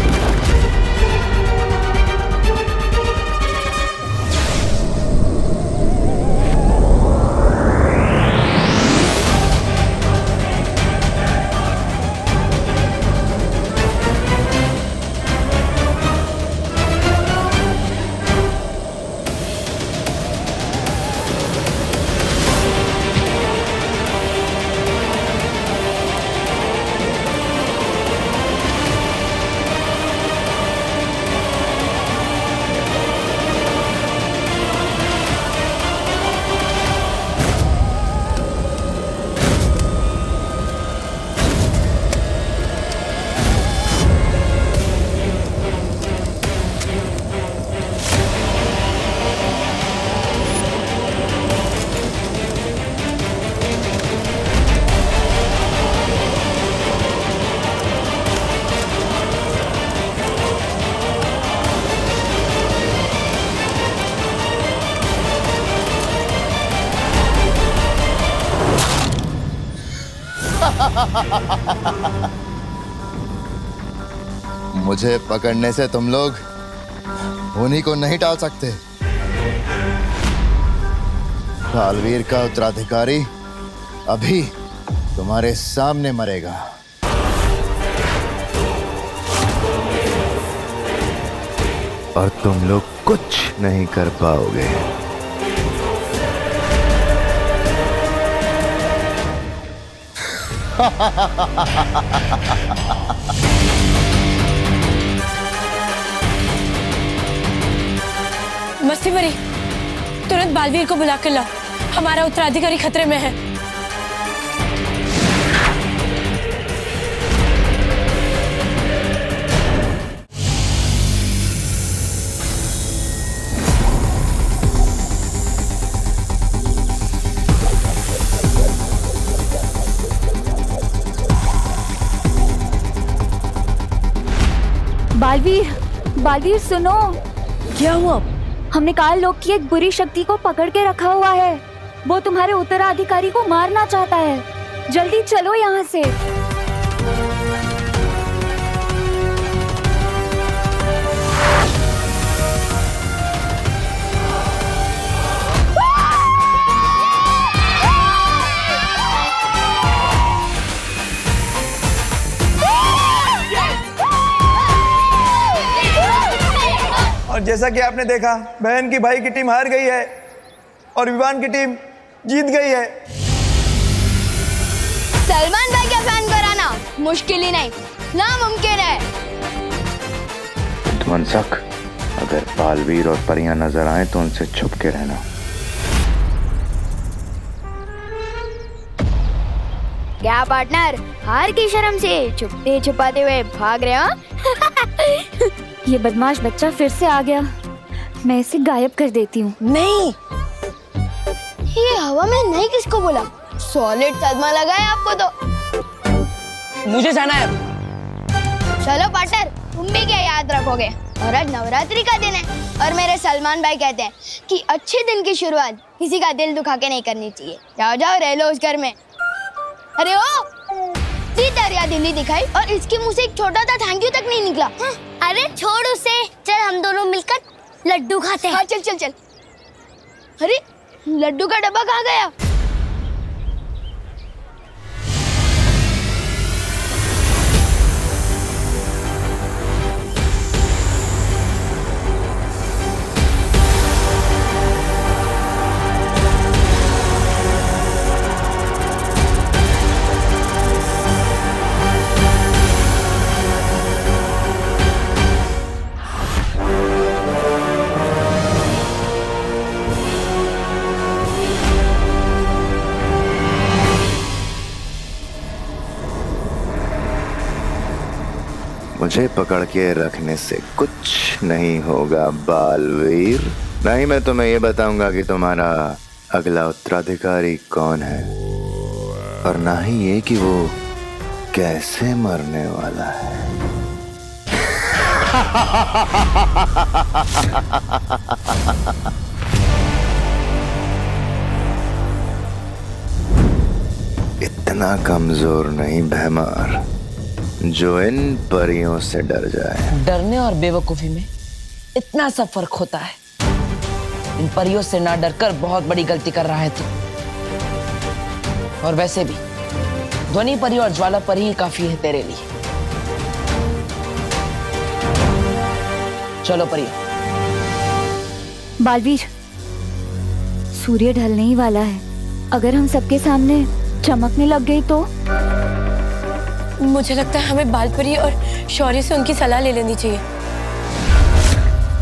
मुझे पकड़ने से तुम लोग उन्हीं को नहीं टाल सकते। बालवीर का उत्तराधिकारी अभी तुम्हारे सामने मरेगा। और तुम लोग कुछ नहीं कर पाओगे। मस्ती मरी, तुरंत बालवीर को बुला कर लाओ, हमारा उत्तराधिकारी खतरे में है। बालवीर, बालवीर सुनो। क्या हुआ? हमने काल लोक की एक बुरी शक्ति को पकड़ के रखा हुआ है। वो तुम्हारे उत्तराधिकारी को मारना चाहता है। जल्दी चलो यहाँ से। और जैसा कि आपने देखा, बहन की भाई की टीम हार गई है और विवान की टीम जीत गई है। सलमान भाई का फैन कराना मुश्किल ही नहीं, नामुमकिन है। मनसक, अगर बालवीर और परियां नजर आए तो उनसे छुप के रहना। क्या पार्टनर, हार की शर्म से छुपते छुपाते हुए भाग रहे हो? ये बदमाश बच्चा फिर से आ गया। मैं इसे गायब कर देती हूँ। नहीं, ये हवा में नहीं किसको बोला? सॉलिड सदमा लगा है आपको तो। मुझे जाना है। चलो पार्टनर, तुम भी क्या याद रखोगे? और आज नवरात्रि का दिन है और मेरे सलमान भाई कहते हैं कि अच्छे दिन की शुरुआत किसी का दिल दुखा के नहीं करनी चाहिए। जाओ जाओ, रह लो उस घर में। अरे ओ, दरिया दिल्ली दिखाई और इसके मुंह से एक छोटा सा थैंक यू तक नहीं निकला। अरे छोड़ उसे, चल हम दोनों मिलकर लड्डू खाते हैं। हाँ चल चल चल। अरे लड्डू का डब्बा कहाँ गया? मुझे पकड़ के रखने से कुछ नहीं होगा बालवीर। नहीं, मैं तुम्हें ये बताऊंगा कि तुम्हारा अगला उत्तराधिकारी कौन है, और ना ही ये कि वो कैसे मरने वाला है। इतना कमजोर नहीं भैमार जो इन परियों से डर जाए। डरने और बेवकूफी में इतना सा फर्क होता है। इन परियों से ना डरकर बहुत बड़ी गलती कर रहा है तू। और वैसे भी ध्वनि परी और ज्वाला परी ही काफी है तेरे लिए। चलो परियों। बालवीर, सूर्य ढलने ही वाला है। अगर हम सबके सामने चमकने लग गई तो? मुझे लगता है हमें बालपरी और शौर्य से उनकी सलाह ले लेनी चाहिए।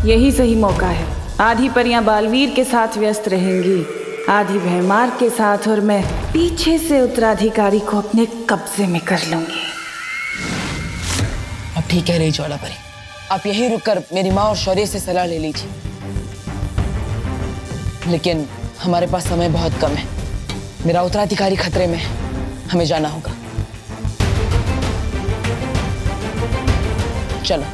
यही सही मौका है। आधी परियां बालवीर के साथ व्यस्त रहेंगी, आधी भैमार के साथ, और मैं पीछे से उत्तराधिकारी को अपने कब्जे में कर लूंगी। अब ठीक है रही ज्वाला परी, आप यहीं रुककर मेरी माँ और शौर्य से सलाह ले लीजिए। लेकिन हमारे पास समय बहुत कम है। मेरा उत्तराधिकारी खतरे में है, हमें जाना होगा। चलो।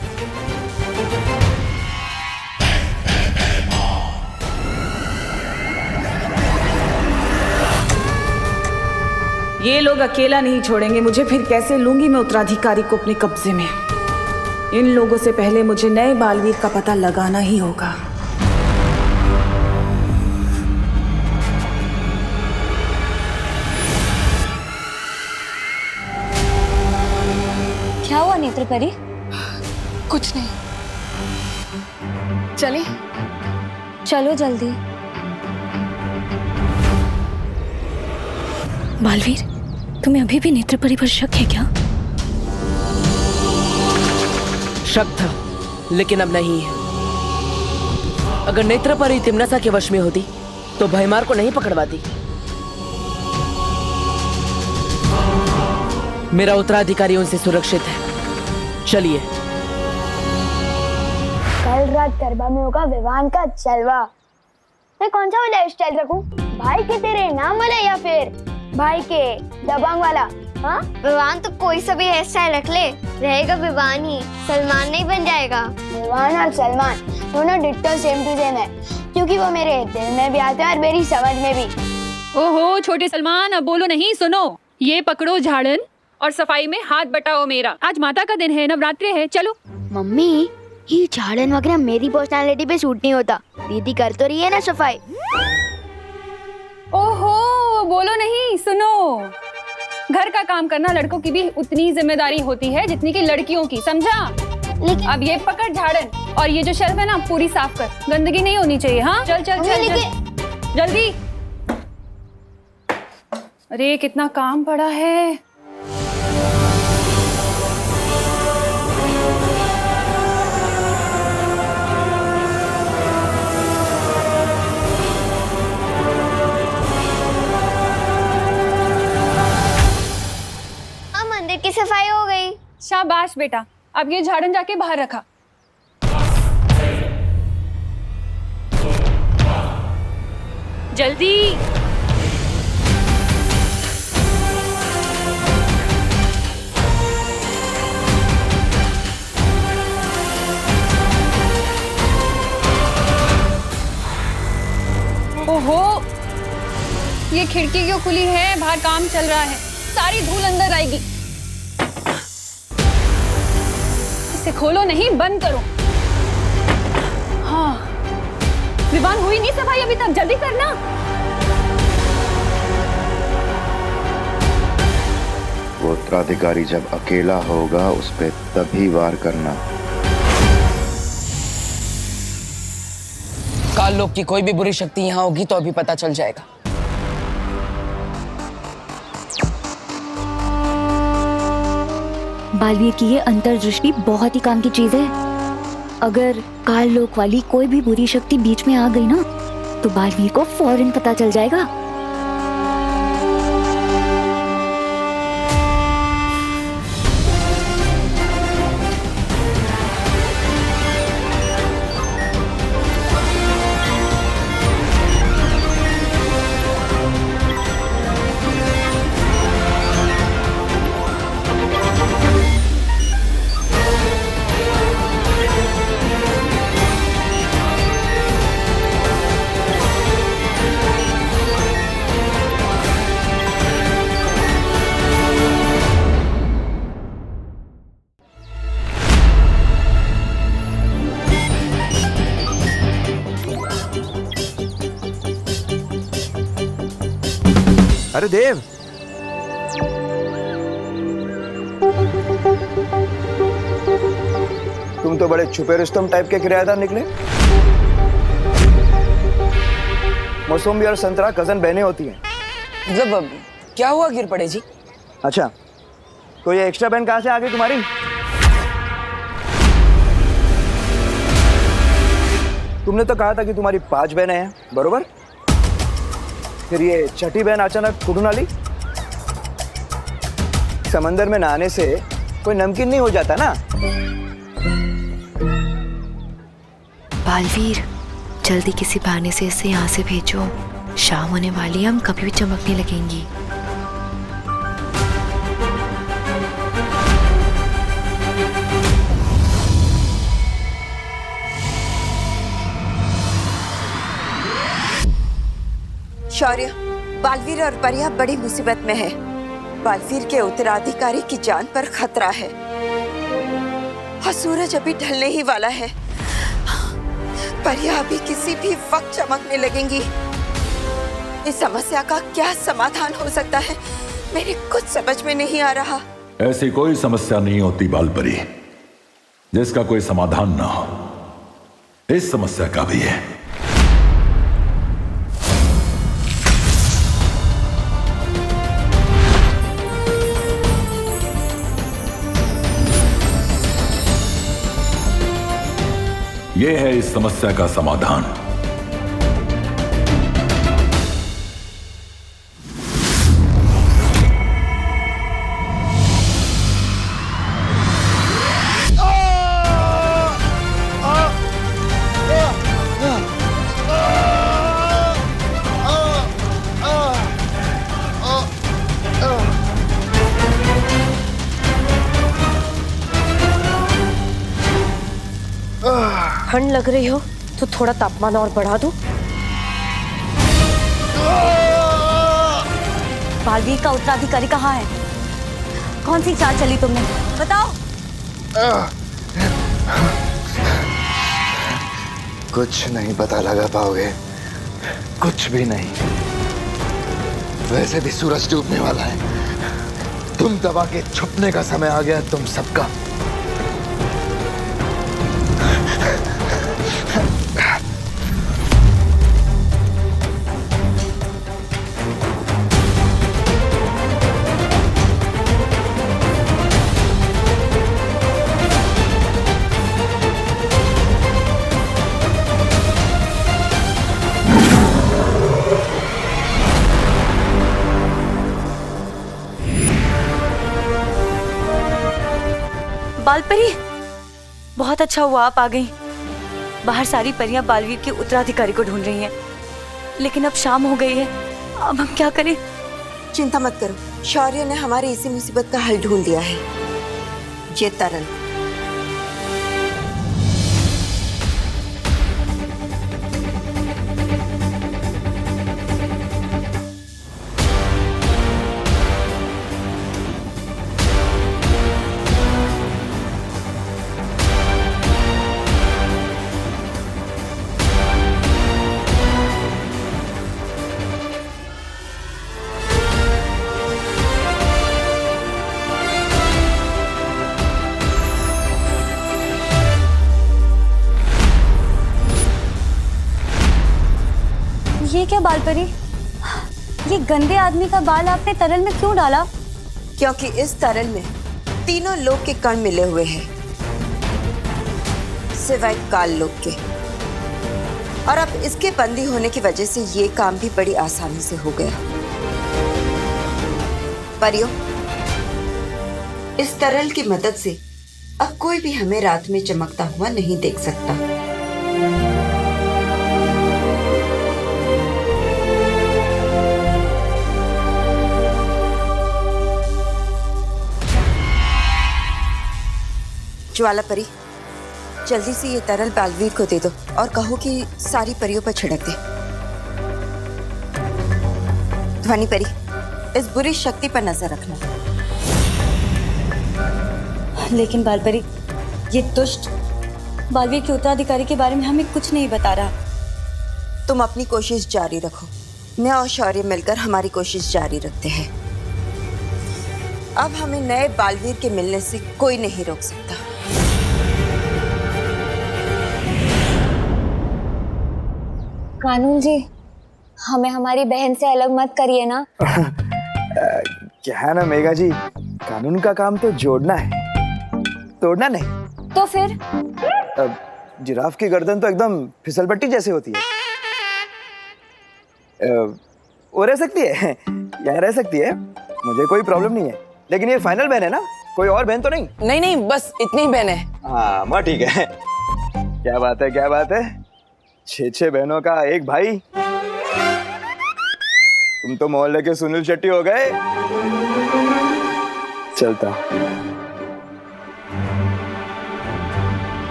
ये लोग अकेला नहीं छोड़ेंगे मुझे, फिर कैसे लूंगी मैं उत्तराधिकारी को अपने कब्जे में। इन लोगों से पहले मुझे नए बालवीर का पता लगाना ही होगा। क्या हुआ नेत्रपरी? कुछ नहीं, चले? चलो जल्दी। बालवीर, तुम्हें अभी भी नेत्रपरी पर शक है क्या? शक था, लेकिन अब नहीं है। अगर नेत्रपरी तिम्नासा के वश में होती तो भयमार को नहीं पकड़वाती। मेरा उत्तराधिकारी उनसे सुरक्षित है। चलिए। कल रात गरबा में होगा विवान का जलवा। मैं कौन सा वाला हेयर स्टाइल रखूं? भाई के तेरे नाम वाला या फिर भाई के दबंग वाला? हाँ? विवान तो कोई सा भी हेयर स्टाइल रख ले, रहेगा विवान ही, सलमान नहीं बन जाएगा। विवान और सलमान दोनों डिट्टो सेम टू सेम है, क्योंकि वो मेरे दिल में भी आते हैं और मेरी समझ में भी। ओहो छोटे सलमान, अब बोलो नहीं, सुनो। ये पकड़ो झाड़न और सफाई में हाथ बटाओ मेरा। आज माता का दिन है, नवरात्रि है, चलो। मम्मी, ये झाड़न वगैरह मेरी पर्सनालिटी पे सूट नहीं होता। दीदी कर तो रही है ना सफाई। ओहो बोलो नहीं, सुनो। घर का काम करना लड़कों की भी उतनी जिम्मेदारी होती है जितनी कि लड़कियों की, समझा? अब ये पकड़ झाड़न और ये जो शेल्फ है ना पूरी साफ कर, गंदगी नहीं होनी चाहिए। हाँ चल चल चल, चल जल्दी। अरे कितना काम पड़ा है। मंदिर की सफाई हो गई। शाबाश बेटा, अब ये झाड़न जाके बाहर रखा। जल्दी। ओहो, ये खिड़की क्यों खुली है? बाहर काम चल रहा है, सारी धूल अंदर आएगी। इसे खोलो नहीं, बंद करो। हाँ, विवान हुई नहीं सफाई अभी तक, जल्दी करना। वो उत्तराधिकारी जब अकेला होगा उस पे तभी वार करना। काल लोक की कोई भी बुरी शक्ति यहाँ होगी तो अभी पता चल जाएगा। बालवीर की ये अंतर्दृष्टि बहुत ही काम की चीज है। अगर काल लोक वाली कोई भी बुरी शक्ति बीच में आ गई ना तो बालवीर को फौरन पता चल जाएगा। अरे देव, तुम तो बड़े छुपे रुस्तम टाइप के किराएदार निकले। मौसमी और संतरा कजन बहनें होती हैं। मतलब क्या हुआ गिर पड़े जी? अच्छा, तो ये एक्स्ट्रा बहन कहाँ से आ गई तुम्हारी? तुमने तो कहा था कि तुम्हारी 5 बहनें हैं, बरोबर? फिर ये छठी बहन अचानक कुठून आली? समंदर में नहाने से कोई नमकीन नहीं हो जाता ना। बालवीर, जल्दी किसी बहाने से इसे यहाँ से भेजो। शाम होने वाली है, हम कभी भी चमकने लगेंगी। शौर्य, बालवीर और परिया बड़ी मुसीबत में है। बालवीर के उत्तराधिकारी की जान पर खतरा है और सूरज अभी ढलने ही वाला है। परियां अभी किसी भी वक्त चमकने लगेंगी। इस समस्या का क्या समाधान हो सकता है, मेरे कुछ समझ में नहीं आ रहा। ऐसी कोई समस्या नहीं होती बालपरी जिसका कोई समाधान ना हो। इस समस्या का भी है। यह है इस समस्या का समाधान। ठंड लग रही हो तो थोड़ा तापमान और बढ़ा दूं? बालवीर का उत्तराधिकारी कहाँ है? कौन सी चाल चली तुमने, बताओ। कुछ नहीं पता लगा पाओगे, कुछ भी नहीं। वैसे भी सूरज डूबने वाला है। तुम दबा के छुपने का समय आ गया तुम सबका। बालपरी, बहुत अच्छा हुआ आप आ गई। बाहर सारी परियां बालवीर के उत्तराधिकारी को ढूंढ रही हैं, लेकिन अब शाम हो गई है। अब हम क्या करें? चिंता मत करो, शौर्य ने हमारी इसी मुसीबत का हल ढूंढ लिया है। ये तरल। ये क्या बालपरी, ये गंदे आदमी का बाल आपने तरल में क्यों डाला? क्योंकि इस तरल में तीनों लोक के कण मिले हुए हैं, सिवाय काल लोक के। और अब इसके बंदी होने की वजह से ये काम भी बड़ी आसानी से हो गया। परियों, इस तरल की मदद से अब कोई भी हमें रात में चमकता हुआ नहीं देख सकता। ज्वाला परी, जल्दी से ये तरल बालवीर को दे दो और कहो कि सारी परियों पर छिड़क दे। ध्वनि परी, इस बुरी शक्ति पर नजर रखना। लेकिन बालपरी, ये दुष्ट बालवीर के उत्तराधिकारी के बारे में हमें कुछ नहीं बता रहा। तुम अपनी कोशिश जारी रखो, मैं और शौर्य मिलकर हमारी कोशिश जारी रखते हैं। अब हमें नए बालवीर के मिलने से कोई नहीं रोक सकता। कानून जी, हमें हमारी बहन से अलग मत करिए ना। क्या है ना मेघा जी, कानून का काम तो जोड़ना है, तोड़ना नहीं। तो फिर जिराफ की गर्दन तो एकदम फिसलपट्टी जैसी होती है। वो रह सकती है, यहाँ रह सकती है, मुझे कोई प्रॉब्लम नहीं है। लेकिन ये फाइनल बहन है ना, कोई और बहन तो नहीं? नहीं नहीं, बस इतनी ही बहन है। हाँ माँ, ठीक है। क्या बात है, क्या बात है, 6 बहनों का एक भाई। तुम तो मोहल्ले के सुनील शेट्टी हो गए। चलता।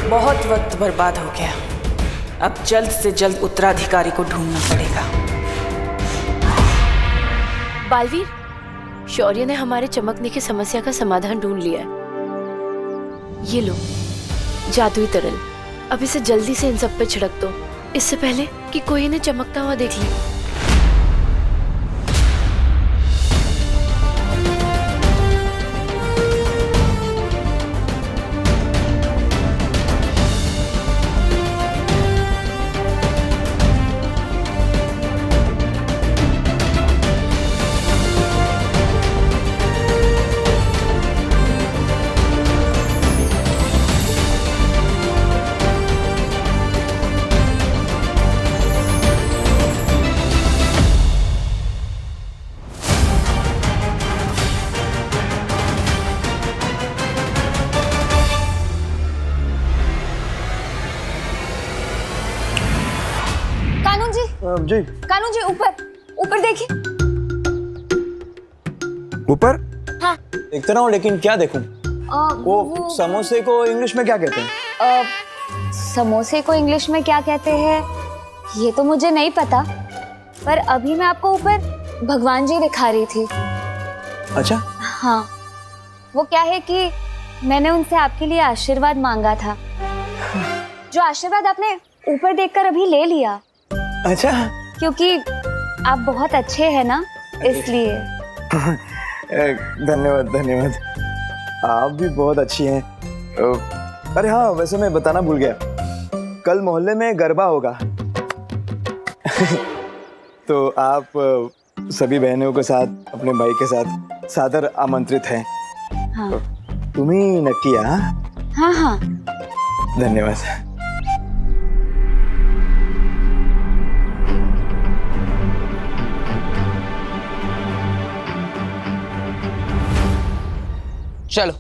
बहुत वक्त बर्बाद हो गया, अब जल्द से जल्द उत्तराधिकारी को ढूंढना पड़ेगा। बालवीर, शौर्य ने हमारे चमकने की समस्या का समाधान ढूंढ लिया है। ये लो जादुई तरल, अब इसे जल्दी से इन सब पे छिड़क दो, इससे पहले कि कोई इन्हें चमकता हुआ देख ले। जी कानू जी, ऊपर ऊपर देखिए। ऊपर? हाँ। देखते रहो, लेकिन क्या देखूं? वो समोसे को इंग्लिश में क्या कहते हैं? समोसे को इंग्लिश में क्या कहते हैं ये तो मुझे नहीं पता, पर अभी मैं आपको ऊपर भगवान जी दिखा रही थी। अच्छा। हाँ, वो क्या है कि मैंने उनसे आपके लिए आशीर्वाद मांगा था, जो आशीर्वाद आपने ऊपर देखकर अभी ले लिया। अच्छा। क्योंकि आप बहुत अच्छे हैं ना, इसलिए। धन्यवाद धन्यवाद, आप भी बहुत अच्छी हैं। अरे हाँ, वैसे मैं बताना भूल गया, कल मोहल्ले में गरबा होगा। तो आप सभी बहनों के साथ, अपने भाई के साथ सादर आमंत्रित हैं। हाँ। तुम ही नक्की? हाँ हाँ। धन्यवाद। चलो।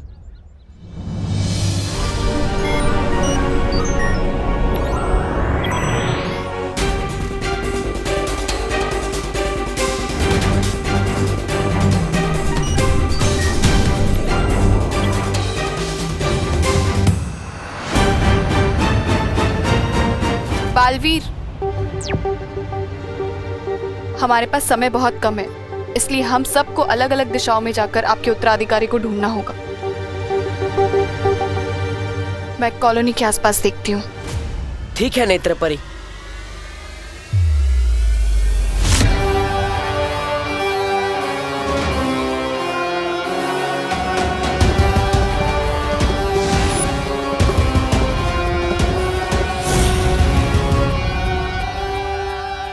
बालवीर, हमारे पास समय बहुत कम है, इसलिए हम सबको अलग अलग दिशाओं में जाकर आपके उत्तराधिकारी को ढूंढना होगा। मैं कॉलोनी के आसपास देखती हूँ। ठीक है नेत्र परी।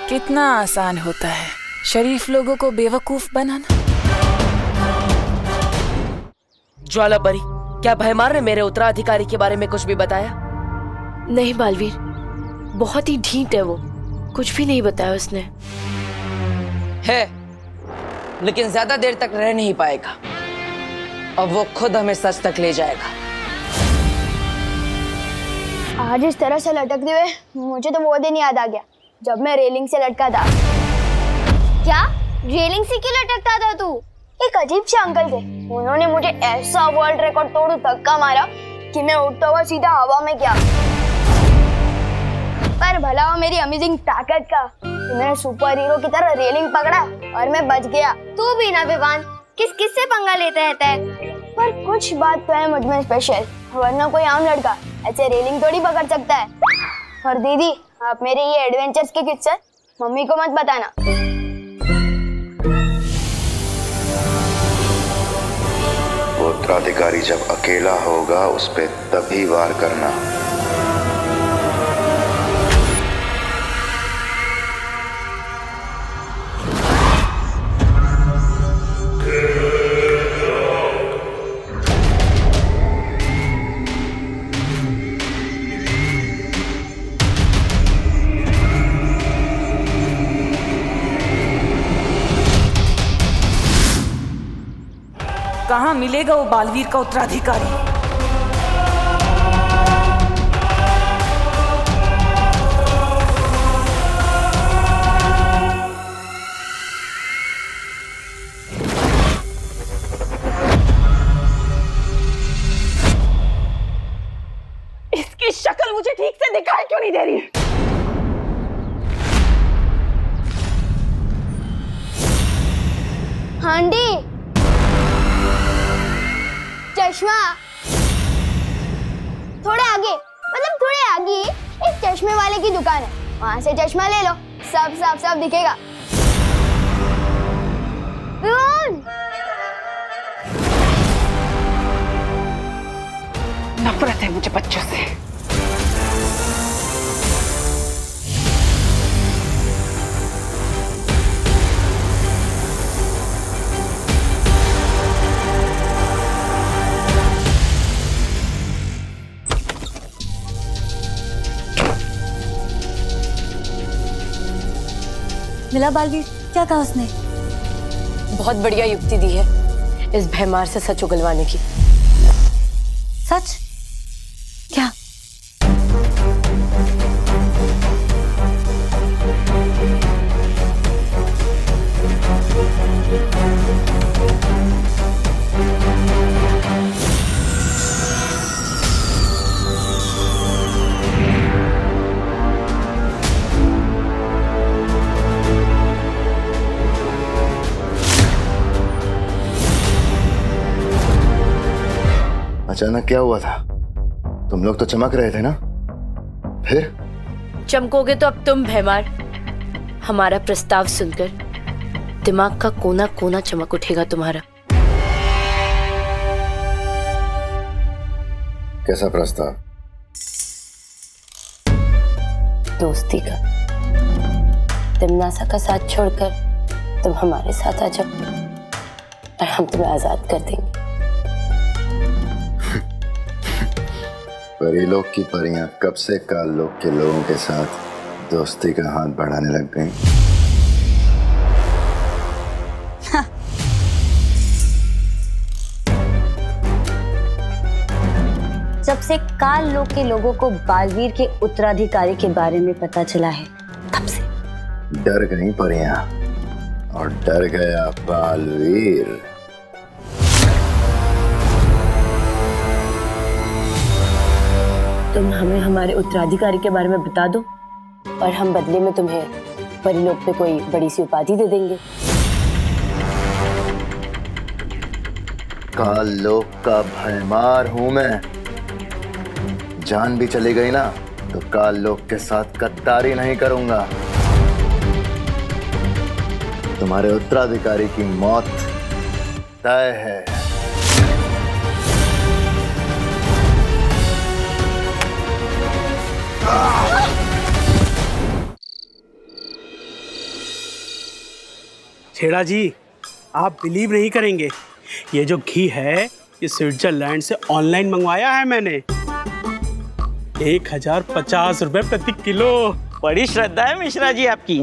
कितना आसान होता है शरीफ लोगों को बेवकूफ बनाना। ज्वाला परी, क्या भयमार ने मेरे उत्तराधिकारी के बारे में कुछ भी बताया? नहीं बालवीर, बहुत ही ढीठ है वो, कुछ भी नहीं बताया उसने। है, लेकिन ज्यादा देर तक रह नहीं पाएगा, अब वो खुद हमें सच तक ले जाएगा। आज इस तरह से लटकते हुए मुझे तो वो दिन याद आ गया जब मैं रेलिंग से लटका था। क्या? रेलिंग से क्यों लटकता था तू? एक अजीब से अंकल थे, उन्होंने मुझे ऐसा वर्ल्ड रिकॉर्ड तोड़ धक्का मारा कि मैं उड़ता हुआ सीधा हवा में गया। पर भला हो मेरी अमेजिंग ताकत का कि मैंने सुपर हीरो की तरह रेलिंग पकड़ा और मैं बच गया। तू भी ना विवान, किस किस से पंगा लेता रहता है? पर कुछ बात तो है मुझ में स्पेशल, वरना कोई आम लड़का ऐसे रेलिंग थोड़ी पकड़ सकता है। और दीदी, आप मेरे ये एडवेंचर्स के किस्से मम्मी को मत बताना। वो उत्तराधिकारी जब अकेला होगा उस पे तभी वार करना। कहाँ मिलेगा वो बालवीर का उत्तराधिकारी? इसकी शक्ल मुझे ठीक से दिखाई क्यों नहीं दे रही है? हांडी, चश्मा। थोड़े आगे, मतलब थोड़े आगे एक चश्मे वाले की दुकान है, वहां से चश्मा ले लो, सब साफ साफ दिखेगा। नफरत है मुझे बच्चों से। मिला बालवीर, क्या कहा उसने? बहुत बढ़िया युक्ति दी है इस भैमार से सच उगलवाने की। सच? क्या? अचानक क्या हुआ था? तुम लोग तो चमक रहे थे ना, फिर? चमकोगे तो अब तुम भैमार। हमारा प्रस्ताव सुनकर दिमाग का कोना कोना चमक उठेगा तुम्हारा। कैसा प्रस्ताव? दोस्ती का। तिमनासा का साथ छोड़कर तुम हमारे साथ आ जाओ और हम तुम्हें आजाद कर देंगे। परीलोक की परियां कब से काललोक के लोगों के साथ दोस्ती का हाथ बढ़ाने लग गईं? जब से काललोक के लोगों को बालवीर के उत्तराधिकारी के बारे में पता चला है, तब से डर गई परियां और डर गया बालवीर। तुम हमें हमारे उत्तराधिकारी के बारे में बता दो और हम बदले में तुम्हें परिलोक पे कोई बड़ी सी उपाधि दे देंगे। काललोक का भैमार हूं मैं। जान भी चली गई ना तो काललोक के साथ गद्दारी नहीं करूंगा। तुम्हारे उत्तराधिकारी की मौत तय है। छेड़ा जी, आप बिलीव नहीं करेंगे, ये जो घी है ये स्विट्जरलैंड से ऑनलाइन मंगवाया है मैंने। 1050 रुपए प्रति किलो। बड़ी श्रद्धा है मिश्रा जी आपकी।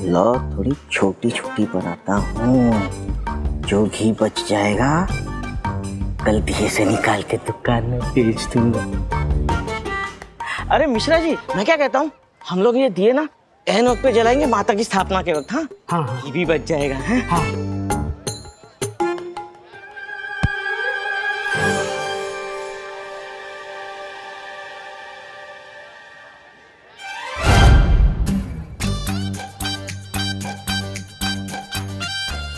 लो थोड़ी छोटी छोटी बनाता हूँ, जो घी बच जाएगा कल दिए से निकाल के दुकान में बेच दूंगा। अरे मिश्रा जी, मैं क्या कहता हूँ, हम लोग ये दिए ना एन वक्त पे जलाएंगे माता की स्थापना के वक्त। हाँ हाँ, घी भी बच जाएगा। है? हाँ।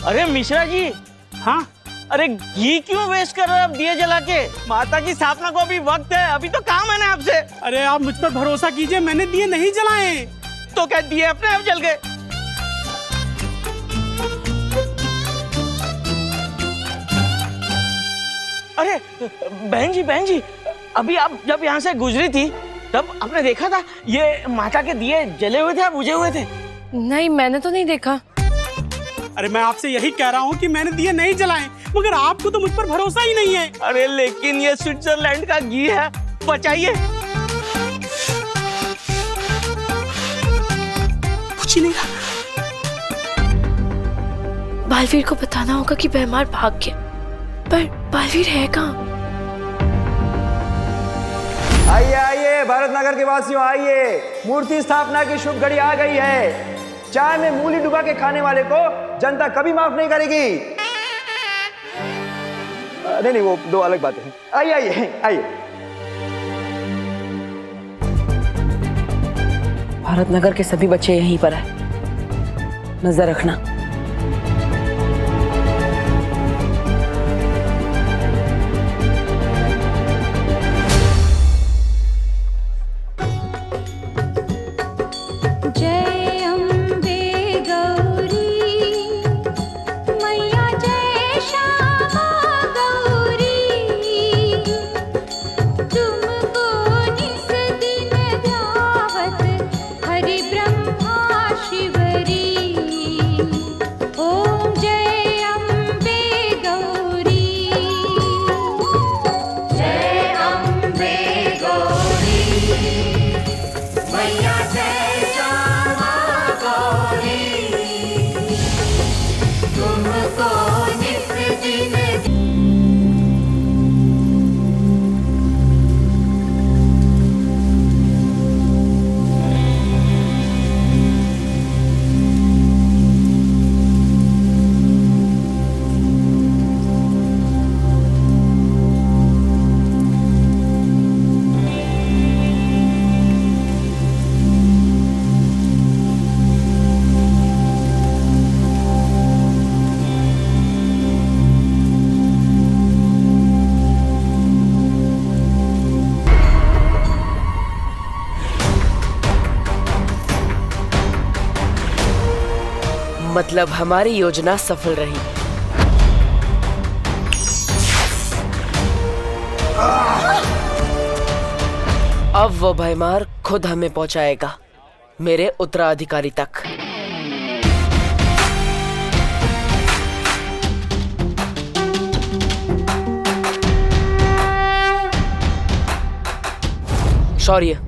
अरे मिश्रा जी। हाँ? अरे घी क्यों वेस्ट कर रहे हो आप दिए जला के? माता की स्थापना को अभी वक्त है, अभी तो काम है ना आपसे। अरे आप मुझ पर भरोसा कीजिए, मैंने दिए नहीं जलाए। तो क्या दिए अपने आप जल गए? अरे बहन जी, अभी आप जब यहाँ से गुजरी थी तब आपने देखा था ये माता के दिए जले हुए थे या बुझे हुए थे? नहीं, मैंने तो नहीं देखा। अरे मैं आपसे यही कह रहा हूँ कि मैंने दिए नहीं जलाए, मगर आपको तो मुझ पर भरोसा ही नहीं है। अरे लेकिन ये स्विट्जरलैंड का घी है, बचाइए। कुछ ही नहीं। बालवीर को बताना होगा कि भैमार भाग गया, पर बालवीर है कहाँ? आइए आइए भारत नगर के वासियों, आइए, मूर्ति स्थापना की शुभ घड़ी आ गई है। चाय में मूली डुबा के खाने वाले को जनता कभी माफ नहीं करेगी। नहीं, वो दो अलग बातें हैं। आइए आइए आइए। भारत नगर के सभी बच्चे यहीं पर हैं, नजर रखना। मतलब हमारी योजना सफल रही। अब वो भयमार खुद हमें पहुंचाएगा मेरे उत्तराधिकारी तक। शौर्य,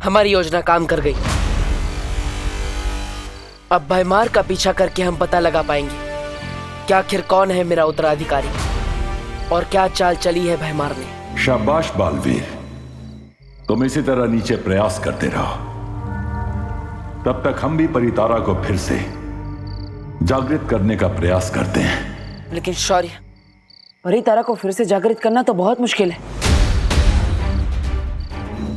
हमारी योजना काम कर गई। अब भयमार का पीछा करके हम पता लगा पाएंगे कि आखिर कौन है मेरा उत्तराधिकारी और क्या चाल चली है भयमार ने। शाबाश बालवीर, तुम इसी तरह नीचे प्रयास करते रहो। तब तक हम भी परितारा को फिर से जागृत करने का प्रयास करते हैं। लेकिन शौर्य, परितारा को फिर से जागृत करना तो बहुत मुश्किल है।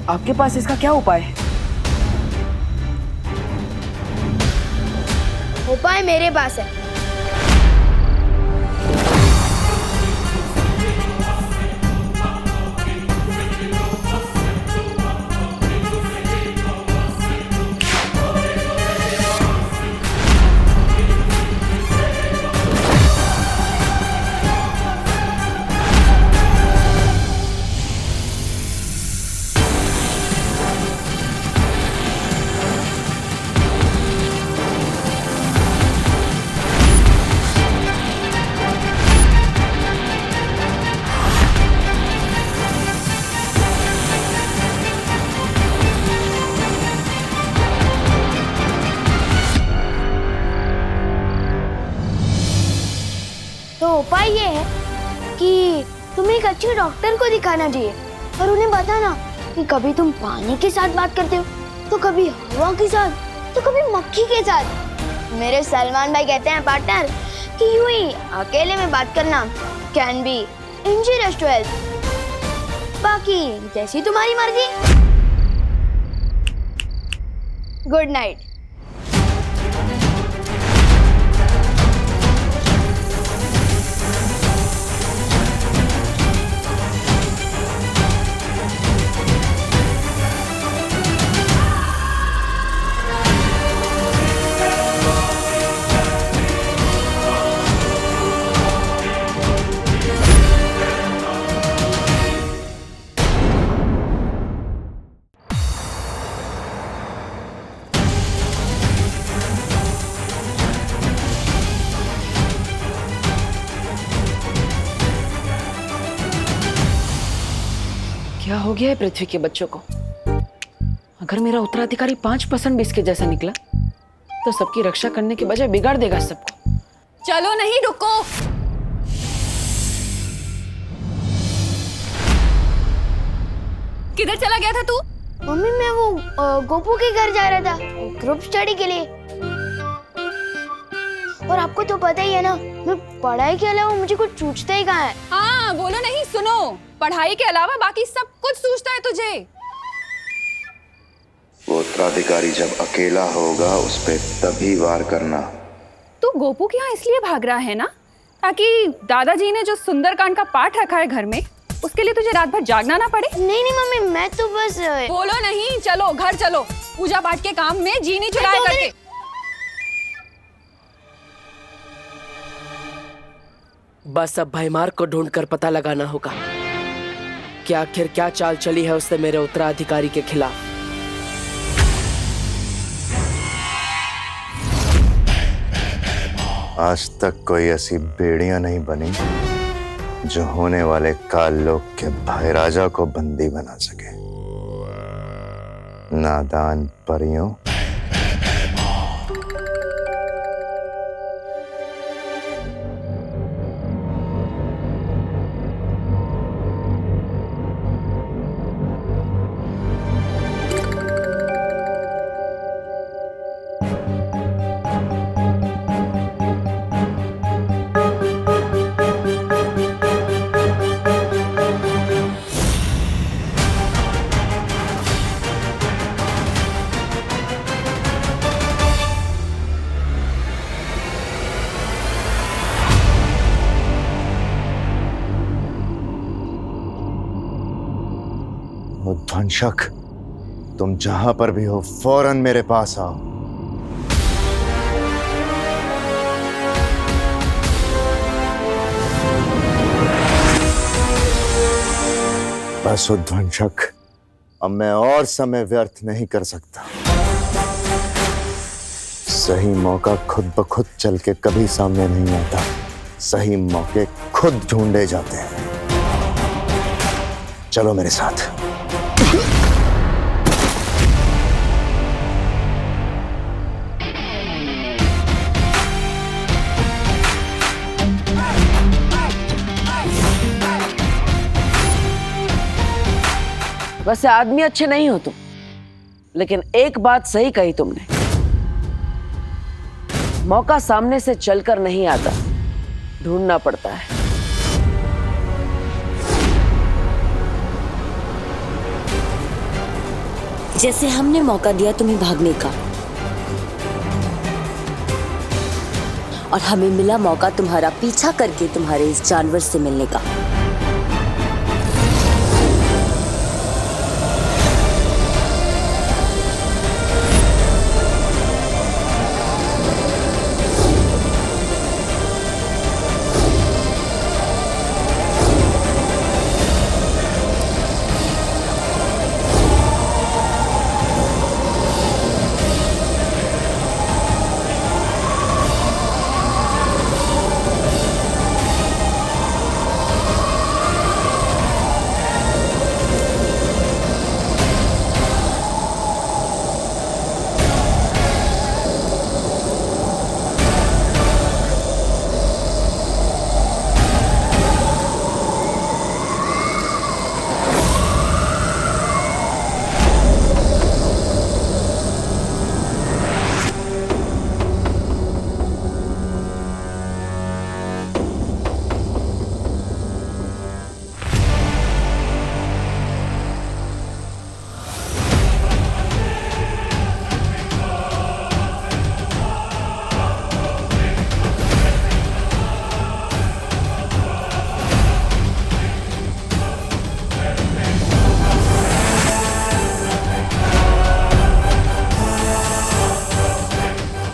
आपके पास इसका क्या उपाय है? उपाय मेरे पास है। तो उपाय ये है कि तुम्हें एक अच्छे डॉक्टर को दिखाना चाहिए और उन्हें बताना कि कभी तुम पानी के साथ बात करते हो, तो कभी हवा के साथ, तो कभी मक्खी के साथ। मेरे सलमान भाई कहते हैं पार्टनर कि यूं ही अकेले में बात करना can be injurious to health. बाकी जैसी तुम्हारी मर्जी। Good night. क्या हो गया है पृथ्वी के बच्चों को? अगर मेरा उत्तराधिकारी 5% भी इसके जैसा निकला तो सबकी रक्षा करने के बजाय बिगाड़ देगा सबको। चलो नहीं, रुको। किधर चला गया था तू? मम्मी, मैं वो गोपू के घर जा रहा था ग्रुप स्टडी के लिए। और आपको तो पता ही है ना, मैं पढ़ाई के अलावा मुझे कुछ सूझता ही कहाँ है। हाँ, बोलो नहीं, सुनो। पढ़ाई के अलावा बाकी सब कुछ सूझता है तुझे। वो उत्तराधिकारी जब अकेला होगा उस पे तभी वार करना। तू गोपू के यहाँ इसलिए भाग रहा है ना, ताकि दादाजी ने जो सुंदरकांड का पाठ रखा है घर में, उसके लिए तुझे रात भर जागना ना पड़े। नहीं नहीं मम्मी, मैं तो बस। बोलो नहीं, चलो घर चलो। पूजा पाठ के काम में जी नहीं चुराया करके। बस अब भयमार को ढूंढकर पता लगाना होगा कि आखिर क्या चाल चली है उससे मेरे उत्तराधिकारी के खिलाफ। आज तक कोई ऐसी बेड़ियां नहीं बनी जो होने वाले काल लोक के भाई राजा को बंदी बना सके। नादान परियों, ध्वंसक, तुम जहां पर भी हो फौरन मेरे पास आओ। बस उध्वंसक, अब मैं और समय व्यर्थ नहीं कर सकता। सही मौका खुद ब खुद चल के कभी सामने नहीं आता, सही मौके खुद ढूंढे जाते हैं। चलो मेरे साथ। वैसे आदमी अच्छे नहीं हो तुम, लेकिन एक बात सही कही तुमने, मौका सामने से चलकर नहीं आता, ढूंढना पड़ता है। जैसे हमने मौका दिया तुम्हें भागने का, और हमें मिला मौका तुम्हारा पीछा करके तुम्हारे इस जानवर से मिलने का।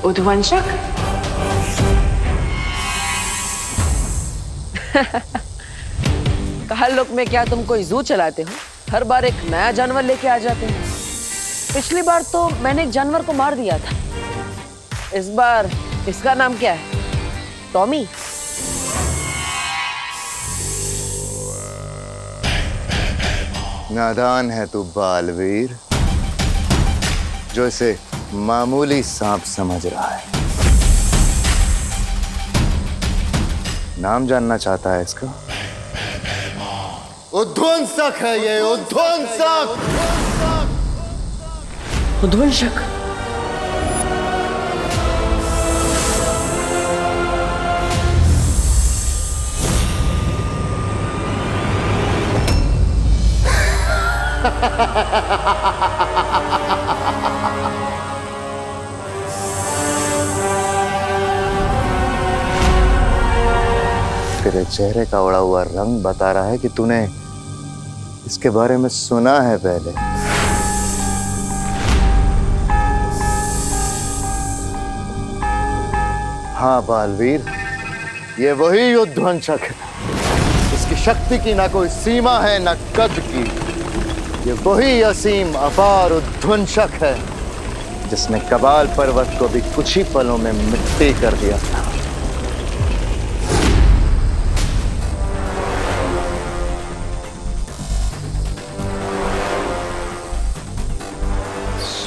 उध्वंसक? काल लोक में क्या तुम कोई जू चलाते हो? हर बार एक नया जानवर लेके आ जाते हो। पिछली बार तो मैंने एक जानवर को मार दिया था, इस बार इसका नाम क्या है? टॉमी? नादान है तू बालवीर, जो इसे मामूली सांप समझ रहा है। नाम जानना चाहता है इसका? उध्वंसक है ये, उध्वंसक। उध्वंसक? तेरे चेहरे का उड़ा हुआ रंग बता रहा है कि तूने इसके बारे में सुना है पहले। हाँ बालवीर, ये वही उध्वंसक है। इसकी शक्ति की ना कोई सीमा है ना कद की। ये वही असीम अपार उध्वंसक है जिसने कबाल पर्वत को भी कुछ ही पलों में मिट्टी कर दिया था।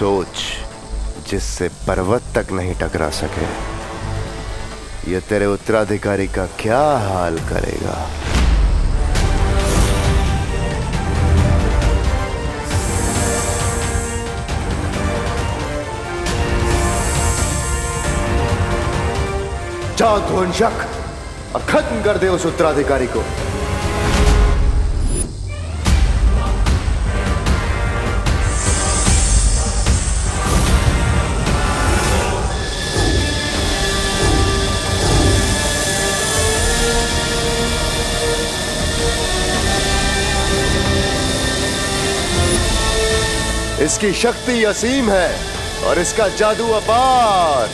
सोच, जिससे पर्वत तक नहीं टकरा सके, ये तेरे उत्तराधिकारी का क्या हाल करेगा। जा ध्वंसक और खत्म कर दे उस उत्तराधिकारी को। इसकी शक्ति असीम है और इसका जादू अपार।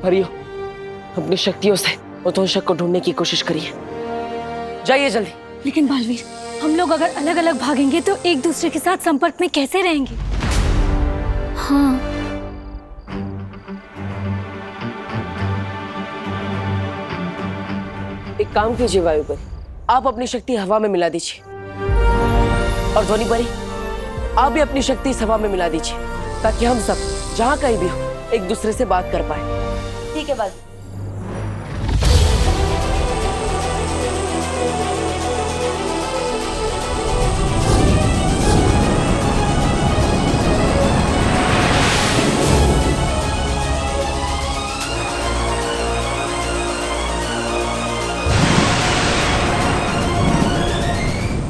परियो, अपनी शक्तियों से उद्वंशक को ढूंढने की कोशिश करिए। जाइए जल्दी। लेकिन बालवीर, हम लोग अगर अलग अलग भागेंगे तो एक दूसरे के साथ संपर्क में कैसे रहेंगे? हाँ, एक काम कीजिए वायु परी, आप अपनी शक्ति हवा में मिला दीजिए, और ध्वनि परी आप भी अपनी शक्ति इस हवा में मिला दीजिए, ताकि हम सब जहाँ कहीं भी हो एक दूसरे से बात कर पाए। ठीक है बालवीर।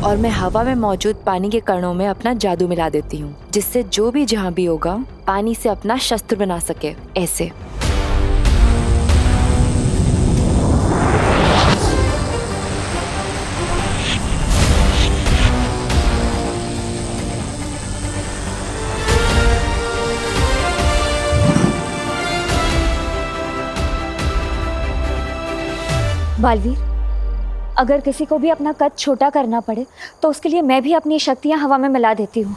और मैं हवा में मौजूद पानी के कणों में अपना जादू मिला देती हूँ, जिससे जो भी जहाँ भी होगा पानी से अपना शस्त्र बना सके। ऐसे बालवीर, अगर किसी को भी अपना कद छोटा करना पड़े तो उसके लिए मैं भी अपनी शक्तियां हवा में मिला देती हूँ।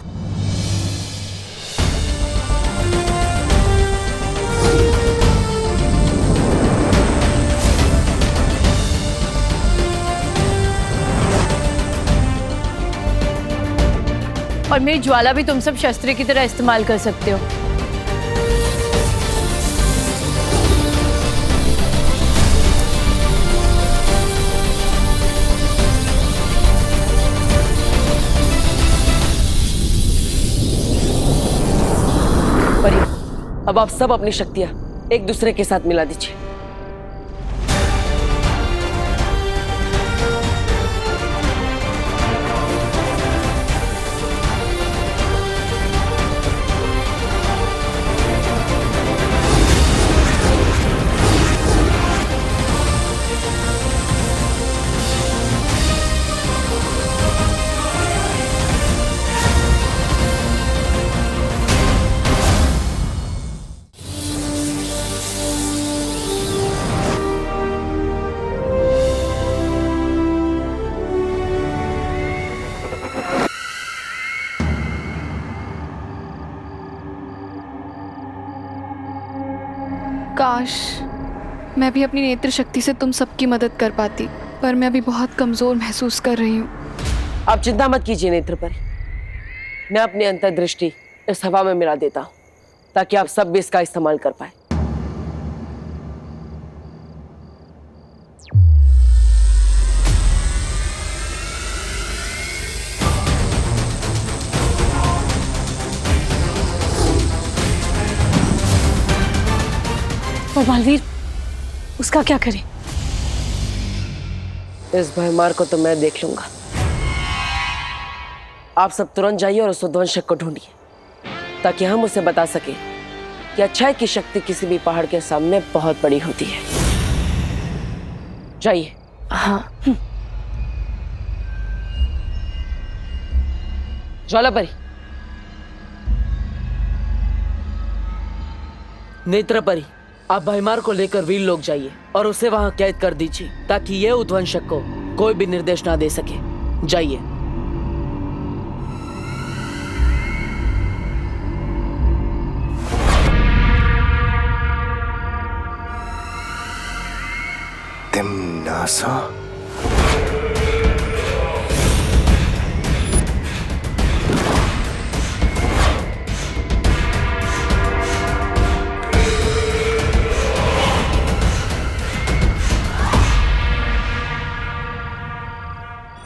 और मेरी ज्वाला भी तुम सब शस्त्र की तरह इस्तेमाल कर सकते हो। अब आप सब अपनी शक्तियां एक दूसरे के साथ मिला दीजिए। काश मैं भी अपनी नेत्र शक्ति से तुम सबकी मदद कर पाती, पर मैं अभी बहुत कमजोर महसूस कर रही हूँ। आप चिंता मत कीजिए नेत्र परी, मैं अपनी अंतर्दृष्टि इस हवा में मिला देता हूँ, ताकि आप सब भी इसका इस्तेमाल कर पाए। और बालवीर, उसका क्या करें? इस भयमार को तो मैं देख लूंगा। आप सब तुरंत जाइए और उस उद्वंशक को ढूंढिए, ताकि हम उसे बता सके कि अच्छाई की शक्ति किसी भी पहाड़ के सामने बहुत बड़ी होती है। जाइए। हाँ। ज्वाला परी, नेत्र परी, आप भयमार को लेकर वीर लोग जाइए और उसे वहां कैद कर दीजिए, ताकि ये उद्वंशक को कोई भी निर्देश ना दे सके। जाइए। तिम्नासा,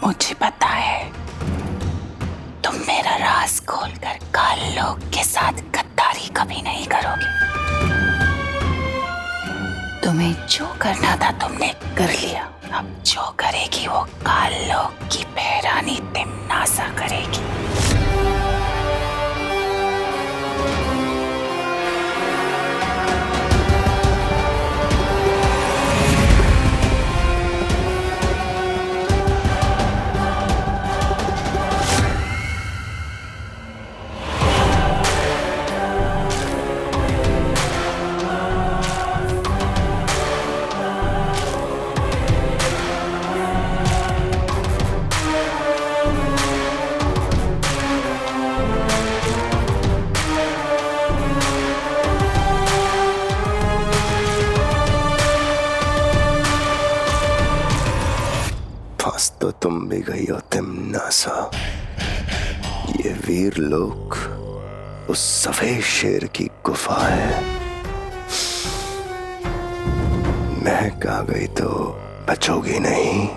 मुझे पता है तुम मेरा राज खोलकर काल लोक के साथ गद्दारी कभी नहीं करोगे। तुम्हें जो करना था तुमने कर लिया, अब जो करेगी वो काल लोक की बहरानी तिम्नासा करेगी। आज तो तुम भी गई हो तिमनासा। ये वीर लोक उस सफेद शेर की गुफा है। महक आ गई तो बचोगी नहीं।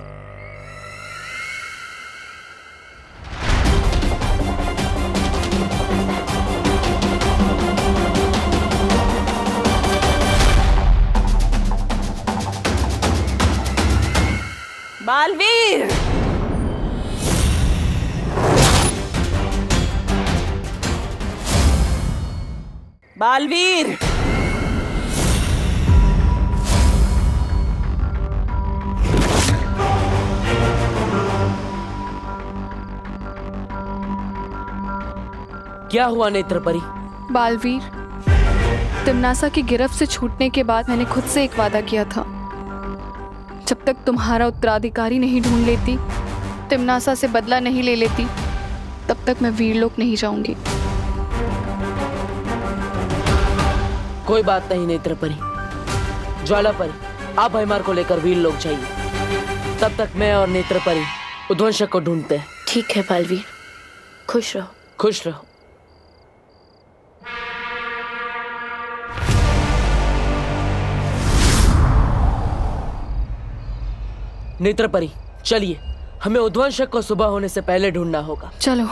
बालवीर, बालवीर, क्या हुआ नेत्र परी? बालवीर, तिमनासा की गिरफ्त से छूटने के बाद मैंने खुद से एक वादा किया था, जब तक तुम्हारा उत्तराधिकारी नहीं ढूंढ लेती, तिमनासा से बदला नहीं ले लेती, तब तक मैं वीरलोक नहीं जाऊंगी। कोई बात नहीं नेत्र परी। ज्वाला परी, आप भयमार को लेकर वीरलोक जाइए। तब तक मैं और नेत्र परी उद्वंशक को ढूंढते हैं। ठीक है बालवीर, खुश रहो। खुश रहो। नेत्र परी, चलिए, हमें उद्वंशक को सुबह होने से पहले ढूंढना होगा। चलो।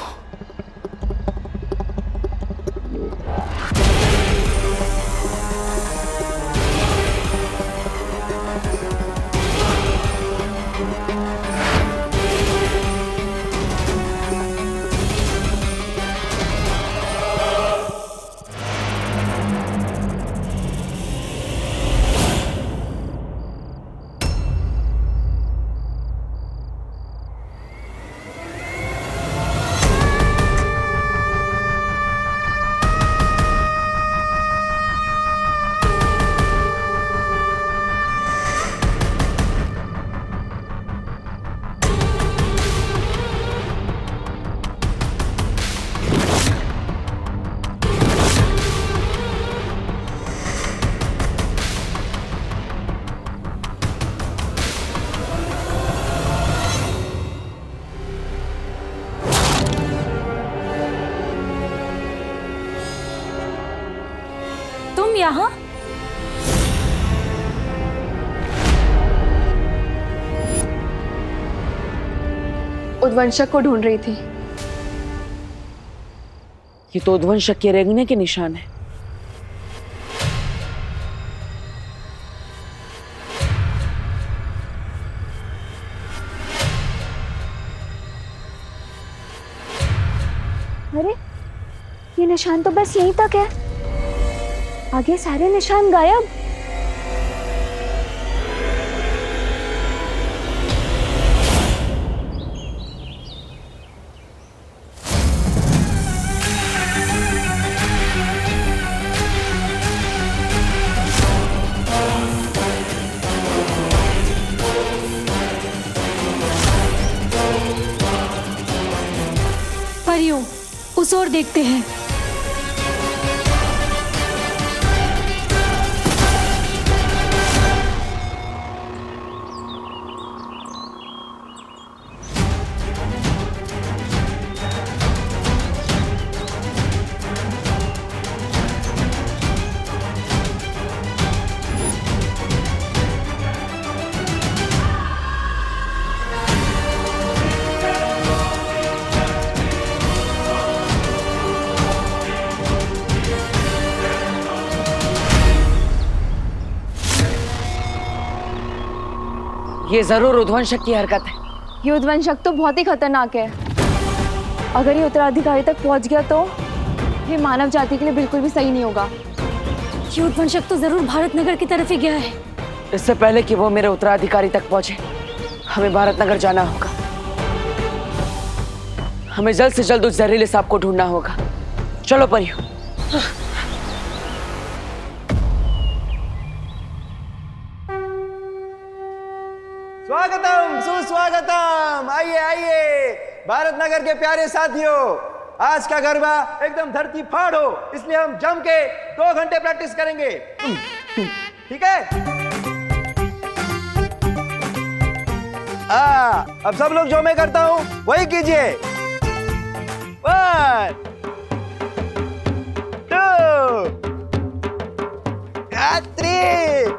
यहाँ? उद्वंशक को ढूंढ रही थी। ये तो उद्वंशक के रेंगने के निशान है। अरे, ये निशान तो बस यहीं तक है, आगे सारे निशान गायब। परियों, उस ओर देखते हैं। ये जरूर उद्वंशक की हरकत है। ये उद्वंशक तो बहुत ही खतरनाक है। अगर ये उत्तराधिकारी तक पहुंच गया तो ये मानव जाति के लिए बिल्कुल भी सही नहीं होगा। ये उद्वंशक तो जरूर भारत नगर की तरफ ही गया है। इससे पहले कि वो मेरे उत्तराधिकारी तक पहुंचे, हमें भारत नगर जाना होगा। हमें जल्द से जल्द उस जहरीले सांप को ढूंढना होगा। चलो परियों। स्वागतम, सुस्वागतम। आइए आइए भारत नगर के प्यारे साथियों, आज का गरबा एकदम धरती फाड़ हो, इसलिए हम जम के 2 घंटे प्रैक्टिस करेंगे। ठीक है? अब सब लोग जो मैं करता हूँ वही कीजिए। 1 2 3।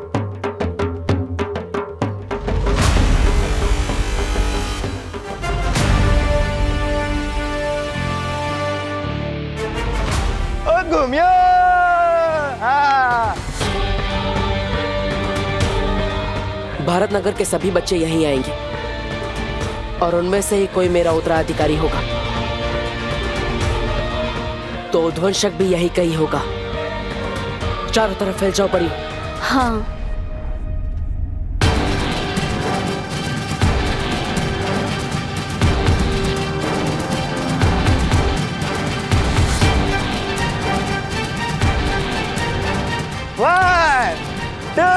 घूमियो। भारत नगर के सभी बच्चे यहीं आएंगे और उनमें से ही कोई मेरा उत्तराधिकारी होगा। तो ध्वंसक भी यही कहीं होगा। चारों तरफ फैल जाओ परी। हाँ। One, two।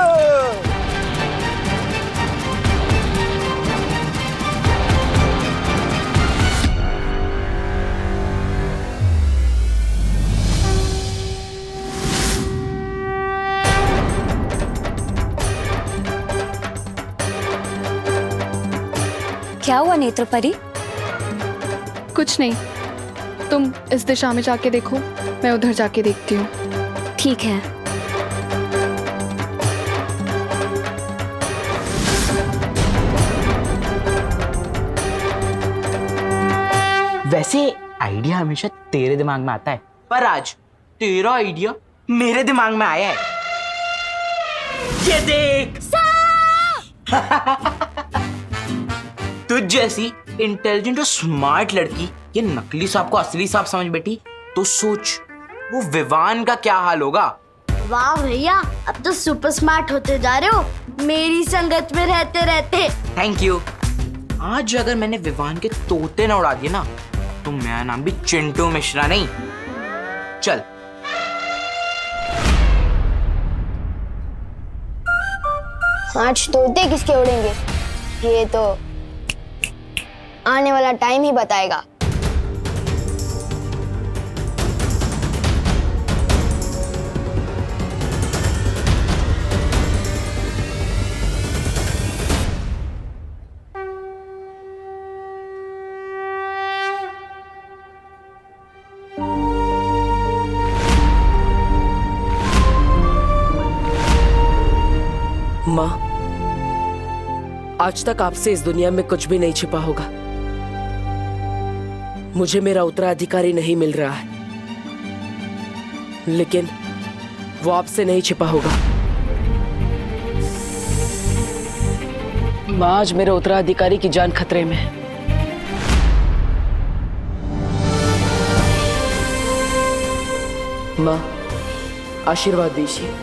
क्या हुआ नेत्रपरी? कुछ नहीं, तुम इस दिशा में जाके देखो, मैं उधर जाके देखती हूँ। ठीक है। वैसे आइडिया हमेशा तेरे दिमाग में आता है, पर आज तेरा आइडिया मेरे दिमाग में आया है। ये देख। तुझ जैसी इंटेलिजेंट और स्मार्ट लड़की ये नकली सांप को असली सांप समझ बैठी तो सोच वो विवान का क्या हाल होगा। वाह भैया, अब तो सुपर स्मार्ट होते जा रहे हो मेरी संगत में रहते रहते। Thank you. आज अगर मैंने विवान के तोते ना उड़ा दिए ना तो मेरा नाम भी चिंटू मिश्रा नहीं। चल। आज तोते किसके उड़ेंगे ये तो आने वाला टाइम ही बताएगा। माँ, आज तक आपसे इस दुनिया में कुछ भी नहीं छिपा होगा। मुझे मेरा उत्तराधिकारी नहीं मिल रहा है, लेकिन वो आपसे नहीं छिपा होगा। माँ, आज मेरे उत्तराधिकारी की जान खतरे में है। माँ, आशीर्वाद दीजिए।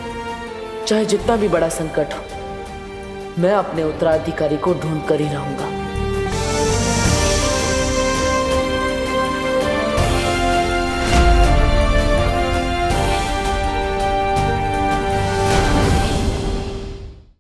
चाहे जितना भी बड़ा संकट हो, मैं अपने उत्तराधिकारी को ढूंढ कर ही रहूंगा।